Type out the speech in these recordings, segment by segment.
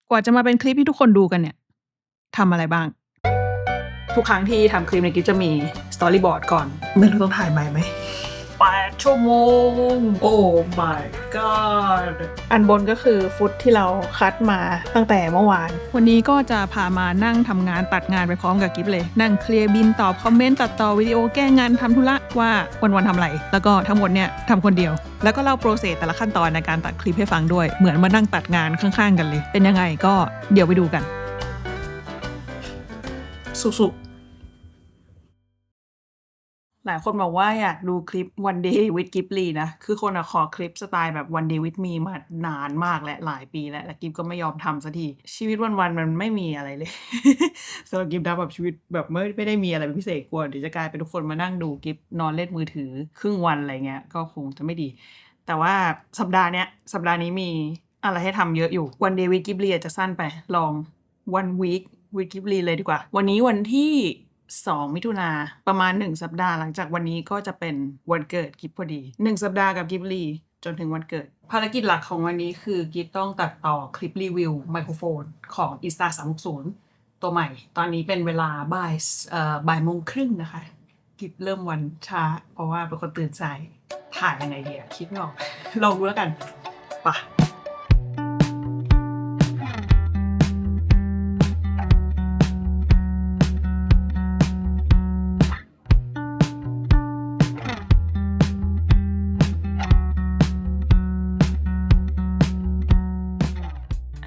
กว่าจะมาเป็นคลิปที่ทุกคนดูกันเนี่ยทำอะไรบ้างทุกครั้งที่ทำคลิปในกิ๊บจะมีสตอรี่บอร์ดก่อนไม่รู้ต้องถ่ายใหม่ไหม8 ชั่วโมงโอ้ my god อันบนก็คือฟุตที่เราคัดมาตั้งแต่เมื่อวานวันนี้ก็จะพามานั่งทำงานตัดงานไปพร้อมกับกิ๊บเลยนั่งเคลียร์บินตอบคอมเมนต์ตัดต่อวิดีโอแก้งานทำธุระว่าวันทำอะไรแล้วก็ทั้งหมดเนี่ยทำคนเดียวแล้วก็เล่าโปรเซสแต่ละขั้นตอนในการตัดคลิปให้ฟังด้วยเหมือนมานั่งตัดงานข้างๆกันเลยเป็นยังไงก็เดี๋ยวไปดูกันสุๆหลายคนบอกว่าอยากดูคลิป One Day with Ghibli นะคือคนขอคลิปสไตล์แบบ One Day with Me มานานมากและหลายปีแล้วกิ๊บก็ไม่ยอมทำสักทีชีวิตวันๆมันไม่มีอะไรเลย สำหรับกิ๊บนะแบบชีวิตแบบไม่ได้มีอะไรเป็นพิเศษกลัวเดี๋ยวจะกลายเป็นทุกคนมานั่งดูกิ๊บนอนเล่นมือถือครึ่งวันอะไรเงี้ยก็คงจะไม่ดีแต่ว่าสัปดาห์นี้มีอะไรให้ทำเยอะอยู่ One Day with Ghibli อาจจะสั้นไปลอง One Week with Ghibli เลยดีกว่าวันนี้วันที่2 มิถุนาประมาณ1สัปดาห์หลังจากวันนี้ก็จะเป็นวันเกิดกิ๊บพอดี1สัปดาห์กับกิ๊บลีจนถึงวันเกิดภารกิจหลักของวันนี้คือกิ๊บต้องตัดต่อคลิปรีวิวไมโครโฟนของ Insta360 ตัวใหม่ตอนนี้เป็นเวลาบ่ายโมงครึ่งนะคะกิ๊บเริ่มวันช้าเพราะว่าเป็นคนตื่นสายถ่ายยังไงดีคิดไม่ออก ลองดูแล้วกันป่ะ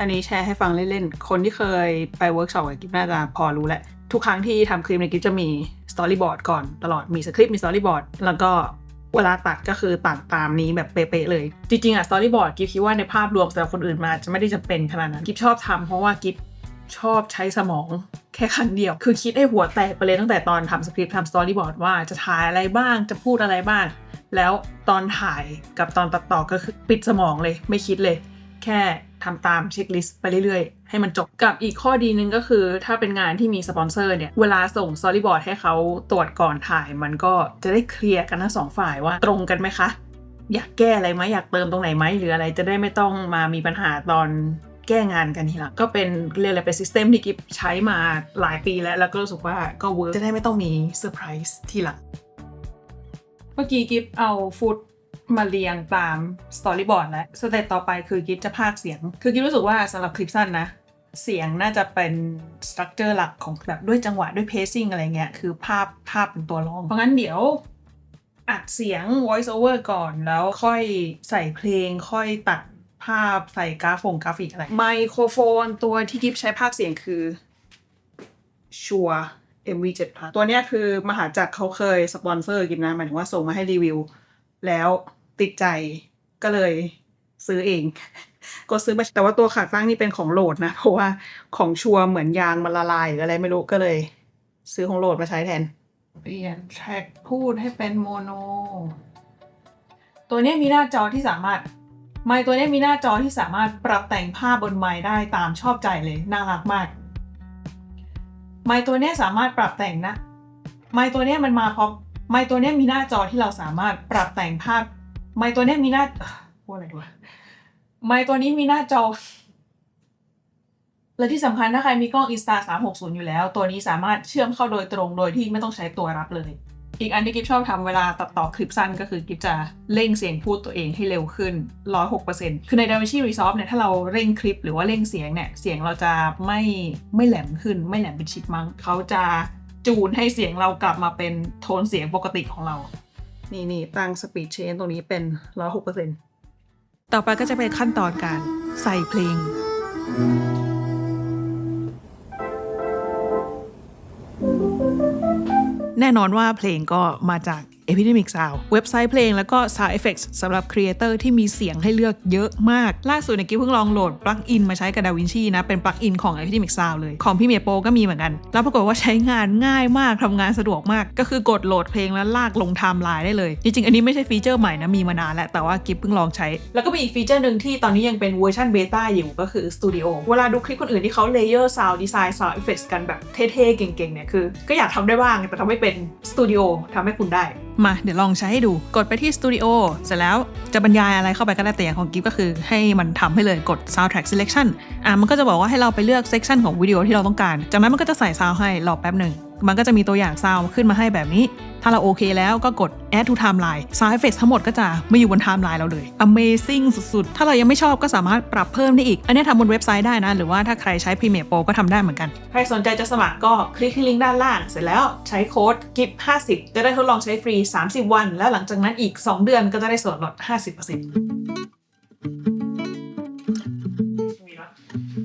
อันนี้แชร์ให้ฟังเล่นๆคนที่เคยไปเวิร์กช็อปกับกิ๊บน่าจะพอรู้แหละทุกครั้งที่ทำคลิปในกิ๊บจะมีสตอรี่บอร์ดก่อนตลอดมีสคริปต์มีสตอรี่บอร์ดแล้วก็เวลาตัดก็คือตัดตามนี้แบบเป๊ะๆเลยจริงๆอะสตอรี่บอร์ดกิ๊บคิดว่าในภาพรวมสำหรับคนอื่นมาจะไม่ได้จำเป็นขนาดนั้นกิ๊บชอบทำเพราะว่ากิ๊บชอบใช้สมองแค่ครั้งเดียวคือคิดให้หัวแตกไปเลยตั้งแต่ตอนทำสคริปต์ทำสตอรี่บอร์ดว่าจะถ่ายอะไรบ้างจะพูดอะไรบ้างแล้วตอนถ่ายกับตอนตัดต่อก็คือปิดสมองเลยไม่คิดเลยแค่ทำตามเช็คลิสต์ไปเรื่อยๆให้มันจบกับอีกข้อดีนึงก็คือถ้าเป็นงานที่มีสปอนเซอร์เนี่ยเวลาส่งสตอรี่บอร์ดให้เขาตรวจก่อนถ่ายมันก็จะได้เคลียร์กันทั้งสองฝ่ายว่าตรงกันไหมคะอยากแก้อะไรไหมอยากเติมตรงไหนไหมหรืออะไรจะได้ไม่ต้องมามีปัญหาตอนแก้งานกันทีหลังก็เป็นเรียกอะไรเป็นซิสเต็มที่กิ๊บใช้มาหลายปีแล้วก็รู้สึกว่าก็เวิร์กจะได้ไม่ต้องมีเซอร์ไพรส์ทีหลังเมื่อกี้กิ๊บเอาฟุตมาเรียงตามสตอรี่บอร์ดแล้วสเต็ปต่อไปคือกิ๊บจะพากย์เสียงคือกิ๊บรู้สึกว่าสำหรับคลิปสั้นนะเสียงน่าจะเป็นสตรัคเจอร์หลักของแบบด้วยจังหวะด้วยเพซซิ่งอะไรเงี้ยคือภาพเป็นตัวร้องเพราะงั้นเดี๋ยวอัดเสียง voice over ก่อนแล้วค่อยใส่เพลงค่อยตัดภาพใส่กราฟิกอะไรไมโครโฟนตัวที่กิ๊บใช้พากย์เสียงคือชัว MV7 Plus ตัวเนี้ยคือมหาจักรเขาเคยสปอนเซอร์กิ๊บนะหมายถึงว่าส่งมาให้รีวิวแล้วติดใจก็เลยซื้อเองก็ซื้อมาแต่ว่าตัวขาตั้งนี่เป็นของโหลดนะเพราะว่าของชัวเหมือนยางมันละลายหรืออะไรไม่รู้ก็เลยซื้อของโหลดมาใช้แทนเปลี่ยนแทร็กพูดให้เป็นโมโนตัวนี้มีหน้าจอที่สามารถไมค์ตัวนี้มีหน้าจอที่สามารถปรับแต่งภาพบนไมค์ได้ตามชอบใจเลยน่ารักมากไมค์ตัวนี้สามารถปรับแต่งนะไมค์ตัวนี้มันมาพร้อมไมค์ตัวนี้มีหน้าจอที่เราสามารถปรับแต่งภาพไมค์ตัวนี้มีหน้าพูดอะไรด้วยไมค์ตัวนี้มีหน้าจอและที่สำคัญถ้าใครมีกล้อง Insta360 อยู่แล้วตัวนี้สามารถเชื่อมเข้าโดยตรงโดยที่ไม่ต้องใช้ตัวรับเลยอีกอันที่กิ๊บชอบทำเวลาตัดต่อคลิปสั้นก็คือกิ๊บจะเร่งเสียงพูดตัวเองให้เร็วขึ้น 106% คือใน DaVinci Resolve เนี่ยถ้าเราเร่งคลิปหรือว่าเร่งเสียงเนี่ยเสียงเราจะไม่แหลมขึ้นไม่แหลมเป็นชิปมังเขาจะจูนให้เสียงเรากลับมาเป็นโทนเสียงปกติของเรานี่ตั้ง Speed Change ตรงนี้เป็น 106% ต่อไปก็จะเป็นขั้นตอนการใส่เพลงแน่นอนว่าเพลงก็มาจาก Epidemic Sound เว็บไซต์เพลงแล้วก็ Sound Effects สำหรับครีเอเตอร์ที่มีเสียงให้เลือกเยอะมากล่าสุดกิ๊บเพิ่งลองโหลดปลั๊กอินมาใช้กับ DaVinci นะเป็นปลั๊กอินของ Epidemic Sound เลยของพี่เมโปก็มีเหมือนกันแล้วปรากฏว่าใช้งานง่ายมากทำงานสะดวกมากก็คือกดโหลดเพลงแล้วลากลงไทม์ไลน์ได้เลยจริงๆอันนี้ไม่ใช่ฟีเจอร์ใหม่นะมีมานานแล้วแต่ว่ากิ๊บเพิ่งลองใช้แล้วก็มีอีกฟีเจอร์นึงที่ตอนนี้ยังเป็นเวอร์ชันเบต้าอยู่ก็คือ Studio เวลาดูคลิปคนอื่นที่เขาเลเยอร์ Sound Design Sound Effects กันแบบเท่ๆเก่งๆเนี่ยคือก็อยากทำได้บ้างแต่ทำไม่เป็น Studio ทำให้คุณได้ มาเดี๋ยวลองใช้ให้ดูกดไปที่ Studio เสร็จแล้วจะบรรยายอะไรเข้าไปก็ได้แต่อย่างของกิฟก็คือให้มันทำให้เลยกด Soundtrack Selection มันก็จะบอกว่าให้เราไปเลือก section ของวิดีโอที่เราต้องการจากนั้นมันก็จะใส่ซาวให้รอแป๊บหนึ่งมันก็จะมีตัวอย่างซาวขึ้นมาให้แบบนี้ถ้าเราโอเคแล้วก็กด Add to Timeline Sound Effects ทั้งหมดก็จะไม่อยู่บน Timeline เราเลย Amazing สุดๆถ้าเรายังไม่ชอบก็สามารถปรับเพิ่มได้อีกอันนี้ทำบนเว็บไซต์ได้นะหรือว่าถ้าใครใช้ Premiere Pro ก็ทำได้เหมือนกันใครสนใจจะสมัครก็คลิกที่ลิงก์ด้านล่างเสร็จแล้วใช้โค้ด GIF50 จะได้ทดลองใช้ฟรี30 วันแล้วหลังจากนั้นอีก2 เดือนก็จะได้ส่วนลด 50%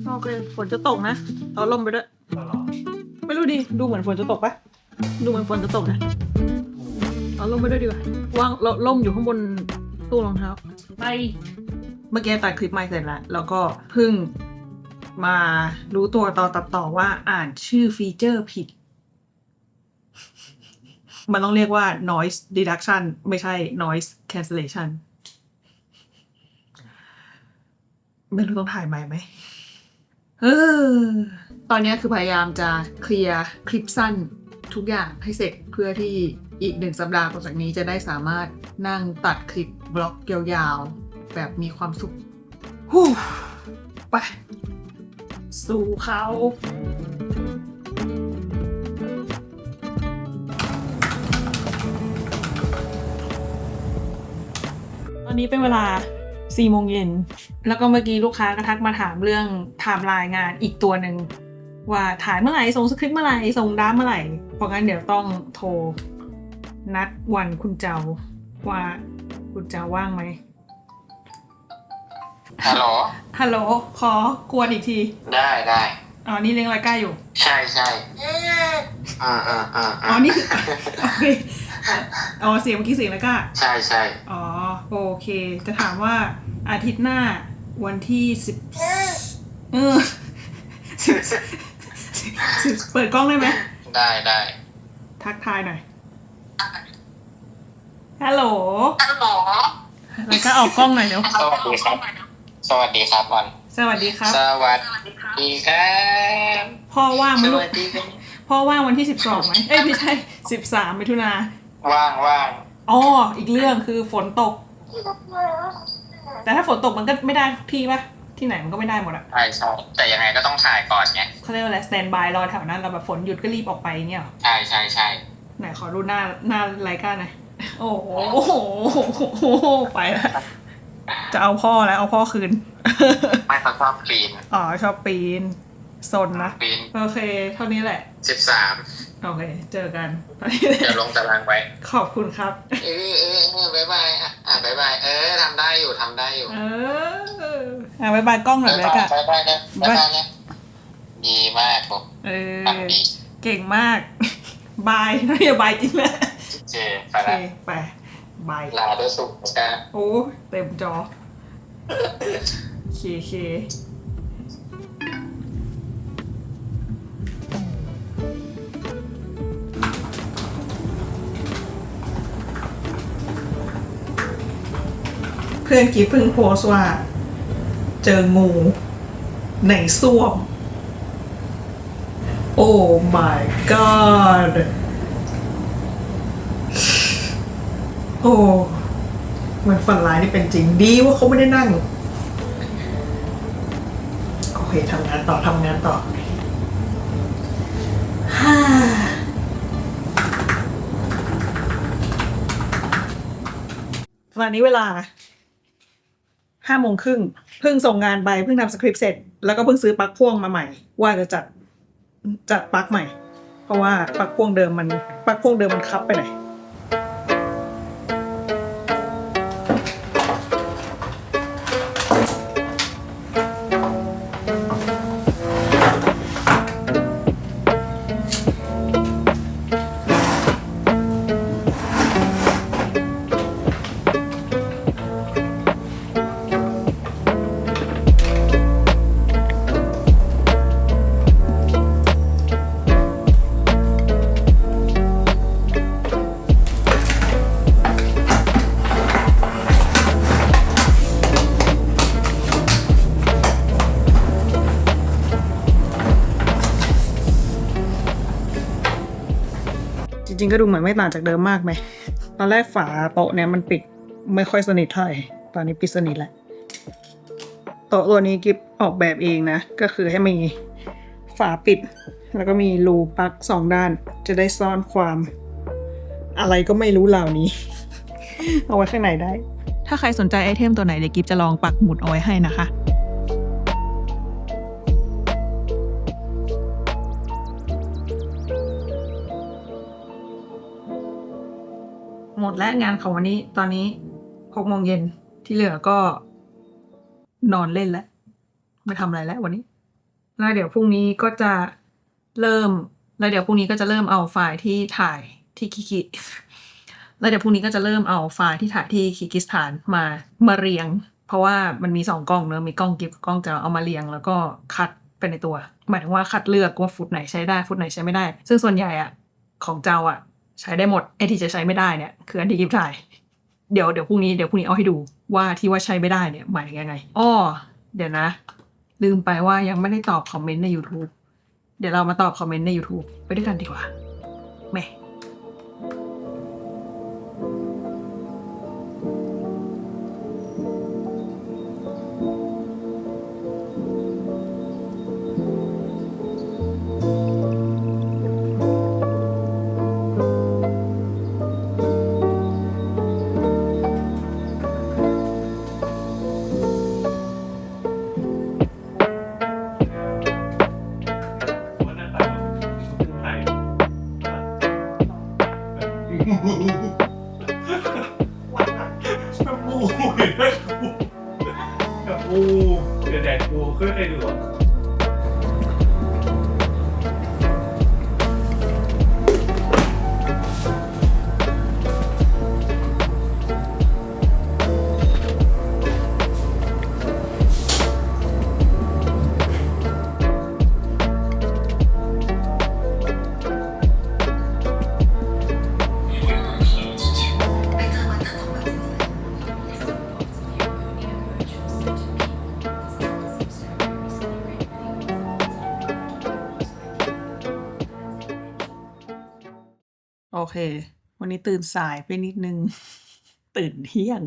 โอเคฝนจะตกนะเอาล่มไปด้วยไม่รู้ดิดูเหมือนฝนจะตกปะดูเหมือนฝนจะตกนะเอาล่มไปด้วยดีกว่าวางล่มอยู่ข้างบนตู้รองเท้าไปเมื่อกี้ตัดคลิปไม่เสร็จแล้วแล้วก็เพิ่งมารู้ตัวตอนตัดต่อว่าอ่านชื่อฟีเจอร์ผิดมันต้องเรียกว่า noise reduction ไม่ใช่ noise cancellation ไม่รู้ต้องถ่ายใหม่ไหมตอนนี้คือพยายามจะเคลียร์คลิปสั้นทุกอย่างให้เสร็จเพื่อที่อีก1 สัปดาห์ต่อจากนี้จะได้สามารถนั่งตัดคลิปบล็อกยาวๆแบบมีความสุขไปสู่เขาตอนนี้เป็นเวลา4 โมงเย็นแล้วก็เมื่อกี้ลูกค้าก็ทักมาถามเรื่องไทม์ไลน์งานอีกตัวหนึ่งว่าถ่ายเมื่อไหร่ส่งสคริปต์เมื่อไหร่ส่งดราฟเมื่อไหร่เพราะงั้นเดี๋ยวต้องโทรนัดวันคุณเจ้าว่าคุณเจ้าว่างไหมฮัลโหลขอกวนอีกทีได้อ๋อนี่เลี้ยงไรก้าอยู่ใช่อ๋อนี่คือโอเคอ๋อเสียงเมื่อกี้เสียงไรก้าใช่อ๋อโอเคจะถามว่าอาทิตย์หน้าวันที่10เปิดกล้องได้ไหมได้ทักทายหน่อยฮัลโหลแล้วก็ออกกล้องหน่อยเดี๋ยวสวัสดีครับบอลสวัสดีครับพ่อว่างมั้ยลูกพ่อว่างวันที่12ไหมไม่ใช่13 มิถุนาว่างอ๋ออีกเรื่องคือฝนตกแต่ถ้าฝนตกมันก็ไม่ได้ทุกที่ป่ะที่ไหนมันก็ไม่ได้หมดอะใช่แต่ยังไงก็ต้องถ่ายก่อนไงเขาเรียกว่าอะไรสแตนบายรอแถวนั้นเราแบบฝนหยุดก็รีบออกไปเนี่ยใช่ไหนขอดูหน้ารายการหน่อยโอ้โหไปแล้วจะเอาพ่อแล้วเอาพ่อคืนไม่ชอบปีนอ๋อชอบปีนซนนะโอเคเท่านี้แหละ13โอเคเจอกันเดี๋ยวลงตารางไว้ขอบคุณครับบ๊ายบายบ๊ายบายทำได้อยู่บ๊ายบายกล้องหน่อยเลยค่ะบ๊ายบายนะดีมากผมเก่งมากบายน่าจะบายจริงแหละไปแล้วไปบายลาด้วยสุขนะโอ้เต็มจอเคเพื่อนกิ๊ฟเพิ่งโพสต์ว่าเจองูในส้วมโอ้ my god โอ้มันฝันร้ายนี่เป็นจริงดีว่าเขาไม่ได้นั่งโอเคทำงานต่อตอนนี้เวลา5 โมงครึ่งเพิ่งส่งงานไปเพิ่งทำสคริปต์เสร็จแล้วก็เพิ่งซื้อปลั๊กพ่วงมาใหม่ว่าจะจัดปลั๊กใหม่เพราะว่าปลั๊กพ่วงเดิมมันคับไปไหนจริงๆก็ดูเหมือนไม่ต่างจากเดิมมากไหม ตอนแรกฝาโต๊ะเนี่ยมันปิดไม่ค่อยสนิทเท่าไหร่ตอนนี้ปิดสนิทแล้วโต๊ะตัวนี้กิฟออกแบบเองนะก็คือให้มีฝาปิดแล้วก็มีรูปลั๊ก2ด้านจะได้ซ่อนความอะไรก็ไม่รู้เหล่านี้ เอาไว้ข้างในได้ถ้าใครสนใจไอเทมตัวไหนเดี๋ยวกิฟจะลองปักหมุดเอาไว้ให้นะคะหมดแล้วงานของวันนี้ตอนนี้6 โมงเย็นที่เหลือก็นอนเล่นแล้วไม่ทำอะไรแล้ววันนี้แล้วเดี๋ยวพรุ่งนี้ก็จะเริ่มเอาไฟล์ที่ถ่ายที่แล้วเดี๋ยวพรุ่งนี้ก็จะเริ่มเอาไฟล์ที่ถ่ายที่คีร์กิสถานมาเรียงเพราะว่ามันมี2 กล้องเนอะมีกล้องกิฟกับกล้องจะเอามาเรียงแล้วก็คัดไปในตัวหมายถึงว่าคัดเลือกว่าฟุตไหนใช้ได้ฟุตไหนใช้ไม่ได้ซึ่งส่วนใหญ่อะของเจ้าอะใช้ได้หมดไอ้ที่จะใช้ไม่ได้เนี่ยคืออันที่กิฟถ่ายเดี๋ยวพรุ่งนี้เอาให้ดูว่าที่ว่าใช้ไม่ได้เนี่ยหมายถึงยังไงอ้อเดี๋ยวนะลืมไปว่ายังไม่ได้ตอบคอมเมนต์ใน YouTube เดี๋ยวเรามาตอบคอมเมนต์ใน YouTube ไปด้วยกันดีกว่าแม่เดี๋ยวแดดกูเคยดูโอเควันนี้ตื่นสายไปนิดนึง ตื่นเที่ยง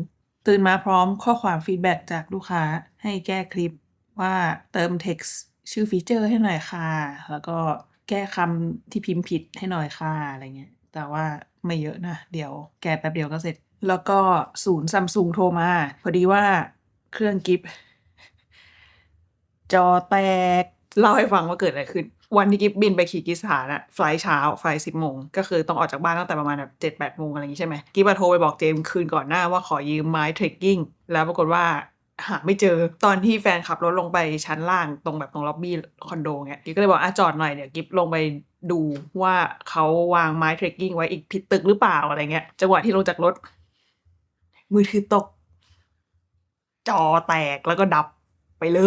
ตื่นมาพร้อมข้อความฟีดแบ็กจากลูกค้าให้แก้คลิปว่าเติม text ชื่อฟีเจอร์ให้หน่อยค่ะแล้วก็แก้คำที่พิมพ์ผิดให้หน่อยค่ะอะไรเงี้ยแต่ว่าไม่เยอะนะเดี๋ยวแก้แป๊บเดียวก็เสร็จแล้วก็ศูนย์ Samsung โทรมาพอดีว่าเครื่องกิฟจอแตกเล่าให้ฟังว่าเกิดอะไรขึ้นวันที่กิฟบินไปคีร์กิสถานอะไฟล์เช้าไฟล์10 โมงก็คือต้องออกจากบ้านตั้งแต่ประมาณแบบ7-8 โมงอะไรอย่างงี้ใช่ไหมกิฟโทรไปบอกเจมคืนก่อนหน้าว่าขอยืมไม้เทรคกิ้งแล้วปรากฏว่าหาไม่เจอตอนที่แฟนขับรถลงไปชั้นล่างตรงแบบตรงล็อบบี้คอนโดเงี้ยกิฟก็เลยบอกจอดหน่อยเดี๋ยวกิฟลงไปดูว่าเขาวางไม้เทรคกิ้งไว้อีกผิดตึกหรือเปล่าอะไรเงี้ยจังหวะที่ลงจากรถมือถือตกจอแตกแล้วก็ดับไปเล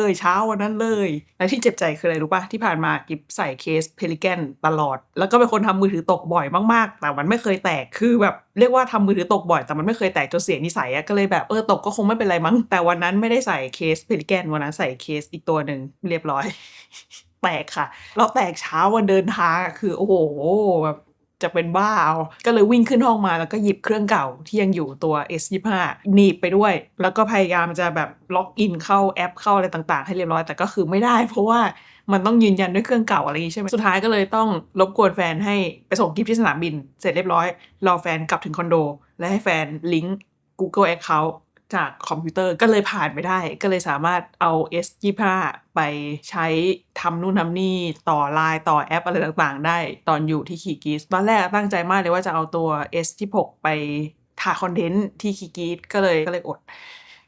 ยเช้าวันนั้นเลยและที่เจ็บใจคืออะไรรู้ป่ะที่ผ่านมากิฟใส่เคสเพลิแกนตลอดแล้วก็เป็นคนทำมือถือตกบ่อยมากๆแต่มันไม่เคยแตกคือแบบเรียกว่าทำมือถือตกบ่อยแต่มันไม่เคยแตกจนเสียนิสัยก็เลยแบบตกก็คงไม่เป็นไรมั้งแต่วันนั้นไม่ได้ใส่เคสเพลิแกนวันนั้นใส่เคสอีกตัวนึงเรียบร้อย แตกค่ะแล้วแตกเช้าวันเดินทางคือโอ้โหแบบจะเป็นบ้าเอาก็เลยวิ่งขึ้นห้องมาแล้วก็หยิบเครื่องเก่าที่ยังอยู่ตัว S25 หนีบไปด้วยแล้วก็พยายามจะแบบล็อกอินเข้าแอปเข้าอะไรต่างๆให้เรียบร้อยแต่ก็คือไม่ได้เพราะว่ามันต้องยืนยันด้วยเครื่องเก่าอะไรอย่างงี้ใช่ไหมสุดท้ายก็เลยต้องรบกวนแฟนให้ไปส่งกิฟต์ที่สนามบินเสร็จเรียบร้อยรอแฟนกลับถึงคอนโดและให้แฟนลิงก์ Google Account จากคอมพิวเตอร์ก็เลยผ่านไปได้ก็เลยสามารถเอา S25 ไปใช้ทำนู่นทำนี่ต่อไลน์ต่อแอปอะไรต่างๆได้ตอนอยู่ที่คีร์กิสตอนแรกตั้งใจมากเลยว่าจะเอาตัว S26 ไปถ่ายคอนเทนต์ที่คีร์กิสก็เลยอด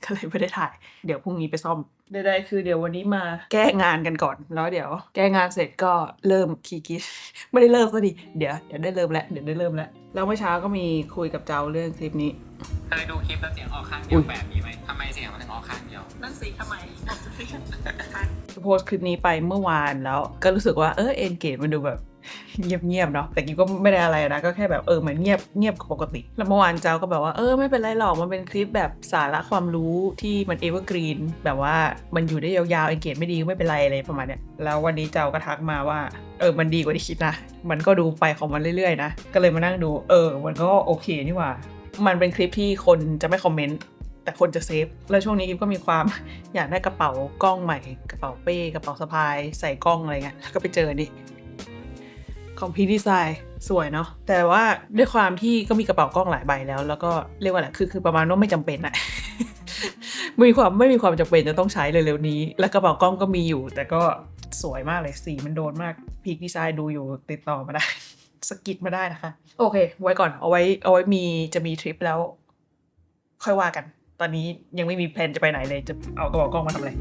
ก็เลยไม่ได้ถ่ายเดี๋ยวพรุ่งนี้ไปซ่อมได้คือเดี๋ยววันนี้มาแก้งานกันก่อนแล้วเดี๋ยวแก้งานเสร็จก็เริ่มคีร์กิส ไม่ได้เริ่มซะดิเดี๋ยวได้เริ่มแล้วแล้วเมื่อเช้าก็มีคุยกับเจ้าเรื่องคลิปนี้เคยดูคลิปแล้วเสียงออกข้างเดียวแบบนี้ไหมทำไมเสียงมันถึงออกข้างเดียวนั่นสิทำไมโพสต์คลิปนี้ไปเมื่อวานแล้วก็รู้สึกว่าเอนเกจมันดูแบบ เงียบๆเนาะแต่กิ๊บก็ไม่ได้อะไรนะก็แค่แบบเหมือนเงียบปกติแล้วเมื่อวานเจ้าก็แบบว่าไม่เป็นไรหรอกมันเป็นคลิปแบบสาระความรู้ที่มันเอเวอร์กรีนแบบว่ามันอยู่ได้ยาวๆเอนเกจไม่ดีไม่เป็นไรอะไรประมาณเนี้ยแล้ววันนี้เจ้าก็ทักมาว่ามันดีกว่าที่คิดนะมันก็ดูไปของมันเรื่อยๆนะก็เลยมานั่งดูมันก็โอเคนี่หว่ามันเป็นคลิปที่คนจะไม่คอมเมนต์แต่คนจะเซฟแล้วช่วงนี้กิ๊บก็มีความ อยากได้กระเป๋ากล้องใหม่กระเป๋าเป้กระเป๋าสะพายใส่กล้องอะไรเงี้ยแล้วก็ไปเจอนี่ของพีดีไซน์สวยเนาะแต่ว่าด้วยความที่ก็มีกระเป๋ากล้องหลายใบแล้วก็เรียกว่าอะไรคือประมาณว่าไม่จำเป็นอะ ไม่มีความจำเป็นจะต้องใช้เร็วๆนี้และกระเป๋ากล้องก็มีอยู่แต่ก็สวยมากเลยสีมันโดนมากพีดีไซน์ดูอยู่ติดต่อมาได้ สกิดมาได้นะคะโอเคไว้ก่อนเอาไว้จะมีทริปแล้วค่อยว่ากันตอนนี้ยังไม่มีแพลนจะไปไหนเลยจะเอากระเป๋ากล้องมาทำอะไร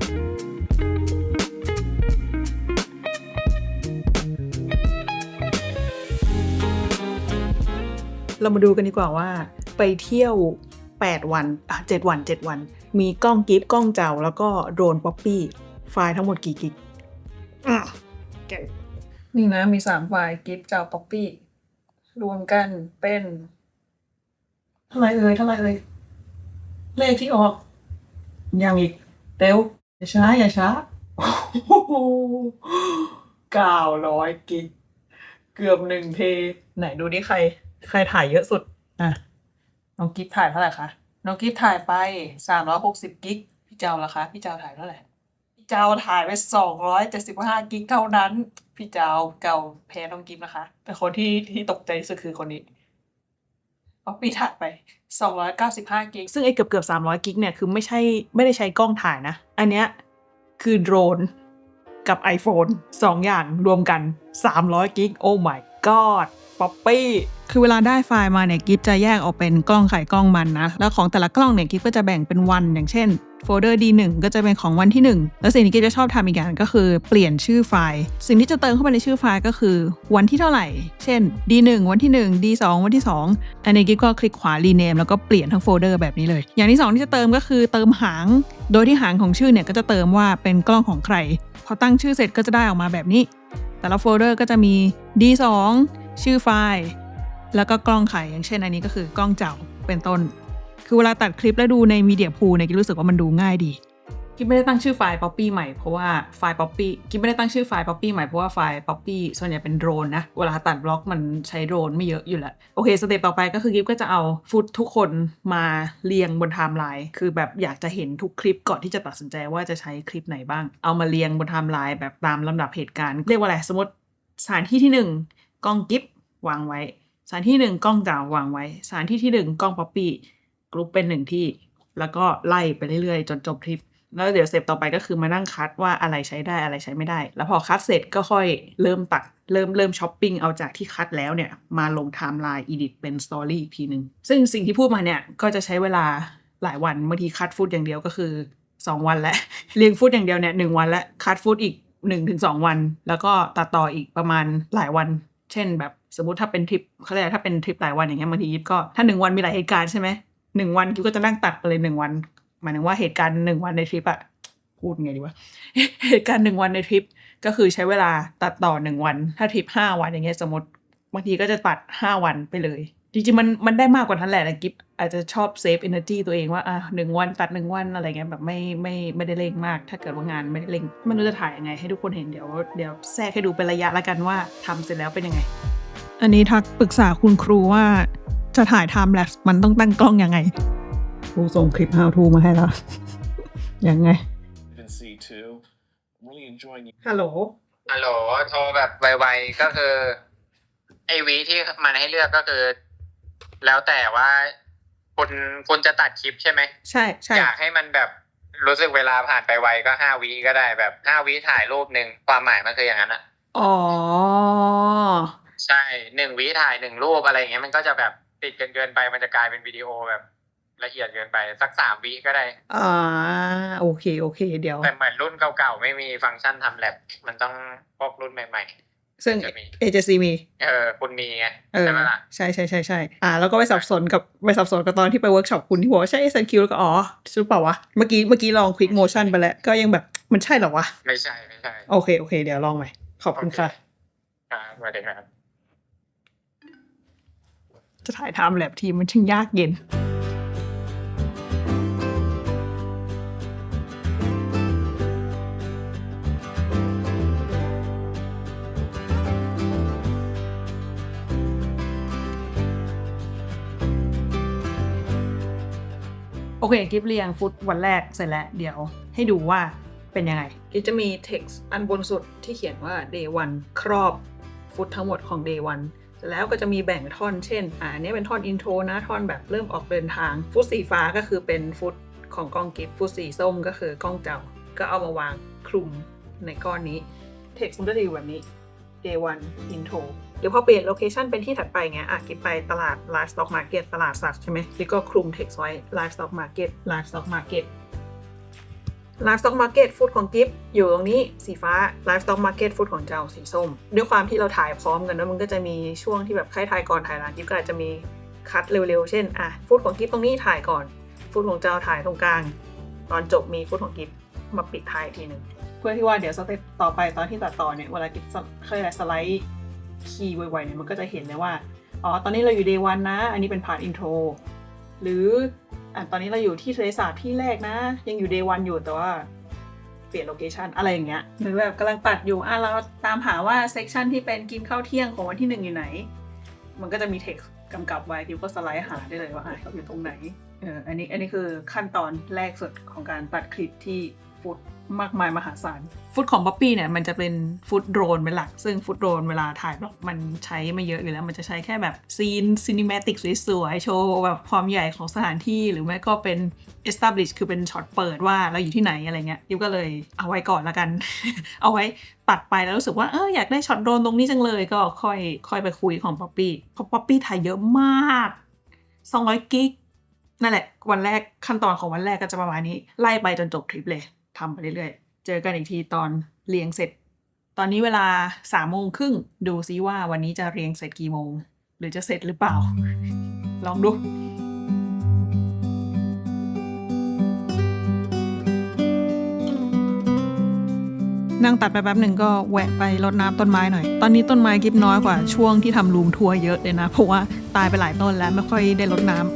เรามาดูกันดีกว่าว่าไปเที่ยว8วัน7วันมีกล้องกิฟกล้องเจ้าแล้วก็โดรนป๊อปปี้ไฟล์ทั้งหมดกี่กิกนี่นะมี3ไฟล์กิฟเจ้าป๊อปปี้รวมกันเป็นเท่าไหร่เอ่ยเลขที่ออกยังอีกเร็วอย่าช้า900 กิกเกือบ1 เทไหนดูดิใครถ่ายเยอะสุดน้องกิฟถ่ายเท่าไหร่คะน้องกิฟถ่ายไป360 กิกพี่เจ้าล่ะคะพี่เจ้าถ่ายเท่าไหร่พี่เจ้าถ่ายไป275 กิกเท่านั้นพี่เจ้าเก่าแพ้น้องกิฟนะคะแต่คนที่ตกใจที่สุดคือคนนี้ป๊อปปี้ถ่ายไป295 กิกซึ่งไอ้เกือบ300 กิกเนี่ยคือไม่ได้ใช้กล้องถ่ายนะอันเนี้ยคือโดรนกับ iPhone 2 อย่างรวมกัน300 กิกโอ้ my god ป๊อปปี้คือเวลาได้ไฟล์มาเนี่ยกิฟจะแยกออกเป็นกล้องไขกล้องมันนะแล้วของแต่ละกล้องเนี่ยกิฟก็จะแบ่งเป็นวันอย่างเช่นโฟลเดอร์ D1 ก็จะเป็นของวันที่1แล้วสิ่งที่กิฟจะชอบทำอีกอย่างก็คือเปลี่ยนชื่อไฟล์สิ่งที่จะเติมเข้าไปในชื่อไฟล์ก็คือวันที่เท่าไหร่เช่น D1 วันที่1 D2 วันที่2อันนี้กิฟก็คลิกขวา rename แล้วก็เปลี่ยนทั้งโฟลเดอร์แบบนี้เลยอย่างที่2ที่จะเติมก็คือเติมหางโดยที่หางของชื่อเนี่ยก็จะเติมว่าเป็นกล้องของใครพอตั้งชื่อเสร็จก็จะได้ออกมาแบบนี้แต่ละโฟลเดอร์ก็จะมี D2 ชื่อไฟล์แล้วก็กล้องไขอย่างเช่นอันนี้ก็คือกล้องเจ้าเป็นต้นคือเวลาตัดคลิปแล้วดูในมีเดียพูลเนี่ยกิ๊บรู้สึกว่ามันดูง่ายดีกิ๊บไม่ได้ตั้งชื่อไฟล์ Poppy ใหม่เพราะว่าไฟล์ Poppy กิ๊บไม่ได้ตั้งชื่อไฟล์ Poppy ใหม่เพราะว่าไฟล์ Poppy ส่วนใหญ่เป็นโดรนนะเวลาตัดบล็อกมันใช้โดรนไม่เยอะอยู่แล้วโอเคสเต็ปต่อไปก็คือกิ๊บก็จะเอาฟุตทุกคนมาเรียงบนไทม์ไลน์คือแบบอยากจะเห็นทุกคลิปก่อนที่จะตัดสินใจว่าจะใช้คลิปไหนบ้างเอามาเรียงบนไทม์ไลน์แบบตามลำดับเหตุการณ์เรียกว่าอะไรสมมติสถานที่ที่1กล้องกิ๊บวางไว้สถานที่1กล้องจ่าวางไว้สถานที่ที่1กล้องป๊อปปี้กรุ๊ปเป็น1ที่แล้วก็ไล่ไปเรื่อยๆจนจบทริปแล้วเดี๋ยวสเต็ปต่อไปก็คือมานั่งคัดว่าอะไรใช้ได้อะไรใช้ไม่ได้แล้วพอคัดเสร็จก็ค่อยเริ่มตัดเริ่มช้อปปิ้งเอาจากที่คัดแล้วเนี่ยมาลงไทม์ไลน์อีดิทเป็นสตอรี่อีกทีนึงซึ่งสิ่งที่พูดมาเนี่ยก็จะใช้เวลาหลายวันบางทีคัดฟุตอย่างเดียวก็คือ2 วันแล้วเรียงฟุตอย่างเดียวเนี่ย1 วันแล้วคัดฟุตอีก 1-2 วันแล้วก็ตัดต่ออีกประมาณหลายวันเช่นแบบสมมุติถ้าเป็นทริปเขาเรียกถ้าเป็นทริปหลายวันอย่างเงี้ยบางทีก็ถ้า1 วันมีหลายเหตุการณ์ใช่ไหม1 วันกิ๊บก็จะนั่งตัดไปเลย1 วันหมายถึงว่าเหตุการณ์1 วันในทริปอะพูดไงดีวะ เหตุการณ์1 วันในทริปก็คือใช้เวลาตัดต่อ1 วันถ้าทริป5 วันอย่างเงี้ยสมมติบางทีก็จะตัด5 วันไปเลยจริงๆมันได้มากกว่านั้นแหละแต่กิ๊บอาจจะชอบเซฟ energy ตัวเองว่า1 วันตัด1 วันอะไรเงี้ยแบบไม่ได้เร่งมากถ้าเกิดว่างานไม่ได้เร่งไม่รู้จะถ่ายยังไงให้ทุกคนเห็นเดี๋ยวแทรกให้ดูเป็นระยะละกันว่าทำเสร็จแล้วเป็นยังไงอันนี้ทักปรึกษาคุณครูว่าจะถ่าย time lapse มันต้องตั้งกล้องยังไงครูส่งคลิป how to มาให้แล้ว ยังไงฮัลโหลโทรแบบไวๆก็คือไอวีที่มันให้เลือกก็คือ แล้วแต่ว่าคุณจะตัดคลิปใช่ไหมใช่อยากให้มันแบบรู้สึกเวลาผ่านไปไวก็5 วิก็ได้แบบ5 วิถ่ายรูปนึงความหมายมันคืออย่างนั้นอ่ะอ๋อใช่1 วิถ่าย1 รูปอะไรอย่างเงี้ยมันก็จะแบบติดเกินไปมันจะกลายเป็นวิดีโอแบบละเอียดเกินไปสัก3 วิก็ได้โอเคเดี๋ยวแต่เหมือนรุ่นเก่าๆไม่มีฟังก์ชันทำแลบมันต้องพวกรุ่นใหม่ๆซึ่ง AJC มีคุณมีไงใช่ไหมล่ะใช่แล้วก็ไปสับสนกับตอนที่ไปเวิร์กช็อปคุณที่บอกว่าใช่ SNQ แล้วก็ใช่เปล่าวะเมื่อกี้ลอง Quick Motion ไปแล้วก็ยังแบบมันใช่เหรอวะไม่ใช่โอเคเดี๋ยวลองใหม่ขอบคุณค่ะสวัสดีครับ จะถ่ายไทม์แลปทีมันช่างยากเย็นโอเคกิฟเรียงฟุตวันแรกเสร็จแล้วเดี๋ยวให้ดูว่าเป็นยังไงกิฟจะมี text อันบนสุดที่เขียนว่า day 1 ครอบฟุตทั้งหมดของ day 1 เสร็จแล้วก็จะมีแบ่งท่อนเช่นอันนี้เป็นท่อน intro นะท่อนแบบเริ่มออกเดินทางฟุตสีฟ้าก็คือเป็นฟุตของกล้องกิฟฟุตสีส้มก็คือกล้องเจ้าก็เอามาวางคลุมในก้อนนี้ text มันก็จะอยู่แบบนี้ day 1 introเดี๋ยวพอเปลี่ยนโลเคชันเป็นที่ถัดไปไงกิฟไปตลาด livestock market ตลาดสัตว์ใช่ไหมแล้วก็คลุม text ไว้ livestock market livestock market livestock market ฟุตของกิฟอยู่ตรงนี้สีฟ้า livestock market ฟุตของเจ้าสีส้มด้วยความที่เราถ่ายพร้อมกันนะมันก็จะมีช่วงที่แบบใครถ่ายก่อนถ่ายหลังกิฟก็อาจจะมีคัดเร็วๆเช่นฟุตของกิฟตรงนี้ถ่ายก่อนฟุตของเจ้าถ่ายตรงกลางตอนจบมีฟุตของกิฟมาปิดท้ายทีนึงเพื่อที่ว่าเดี๋ยวสเต็ปต่อไปตอนที่ตัดต่อเนี่ยเวลากิฟเคยสไลด์คีย์ไวๆเนี่ยมันก็จะเห็นเลยว่าตอนนี้เราอยู่ day 1 นะอันนี้เป็นพาร์ท intro หรือตอนนี้เราอยู่ที่ทะเลสาบที่แรกนะยังอยู่ day 1 อยู่แต่ว่าเปลี่ยนโลเคชันอะไรอย่างเงี้ยหรือแบบกำลังตัดอยู่เราตามหาว่าเซกชันที่เป็นกินข้าวเที่ยงของวันที่1อยู่ไหนมันก็จะมี text กำกับไว้ที่ก็สไลด์หาได้เลยว่าอยู่ตรงไหนอันนี้คือขั้นตอนแรกสุดของการตัดคลิปที่ฟุตมากมายมหาศาลฟุตของป๊อปปี้เนี่ยมันจะเป็นฟุตโดรนเป็นหลักซึ่งฟุตโดรนเวลาถ่ายบล็อกมันใช้ไม่เยอะอยู่แล้วมันจะใช้แค่แบบซีนซินิแมติกสวยๆโชว์แบบความใหญ่ของสถานที่หรือไม่ก็เป็น establish คือเป็นช็อตเปิดว่าเราอยู่ที่ไหนอะไรเงี้ยยิบก็เลยเอาไว้ก่อนละกัน เอาไว้ตัดไปแล้วรู้สึกว่าอยากได้ช็อตโดรนตรงนี้จังเลยก็ค่อยไปคุยของป๊อปปี้เพราะป๊อปปี้ถ่ายเยอะมาก200 กิกนั่นแหละวันแรกขั้นตอนของวันแรกก็จะประมาณนี้ไล่ไปจนจบทริปเลยทำไปเรื่อยๆเจอกันอีกทีตอนเรียงเสร็จตอนนี้เวลา3:30ดูซิว่าวันนี้จะเรียงเสร็จกี่โมงหรือจะเสร็จหรือเปล่าลองดูนั่งตัดไปแป๊บหนึ่งก็แวะไปรดน้ำต้นไม้หน่อยตอนนี้ต้นไม้กิฟน้อยกว่าช่วงที่ทำรูมทัวร์เยอะเลยนะเพราะว่าตายไปหลายต้นแล้วไม่ค่อยได้รดน้ำ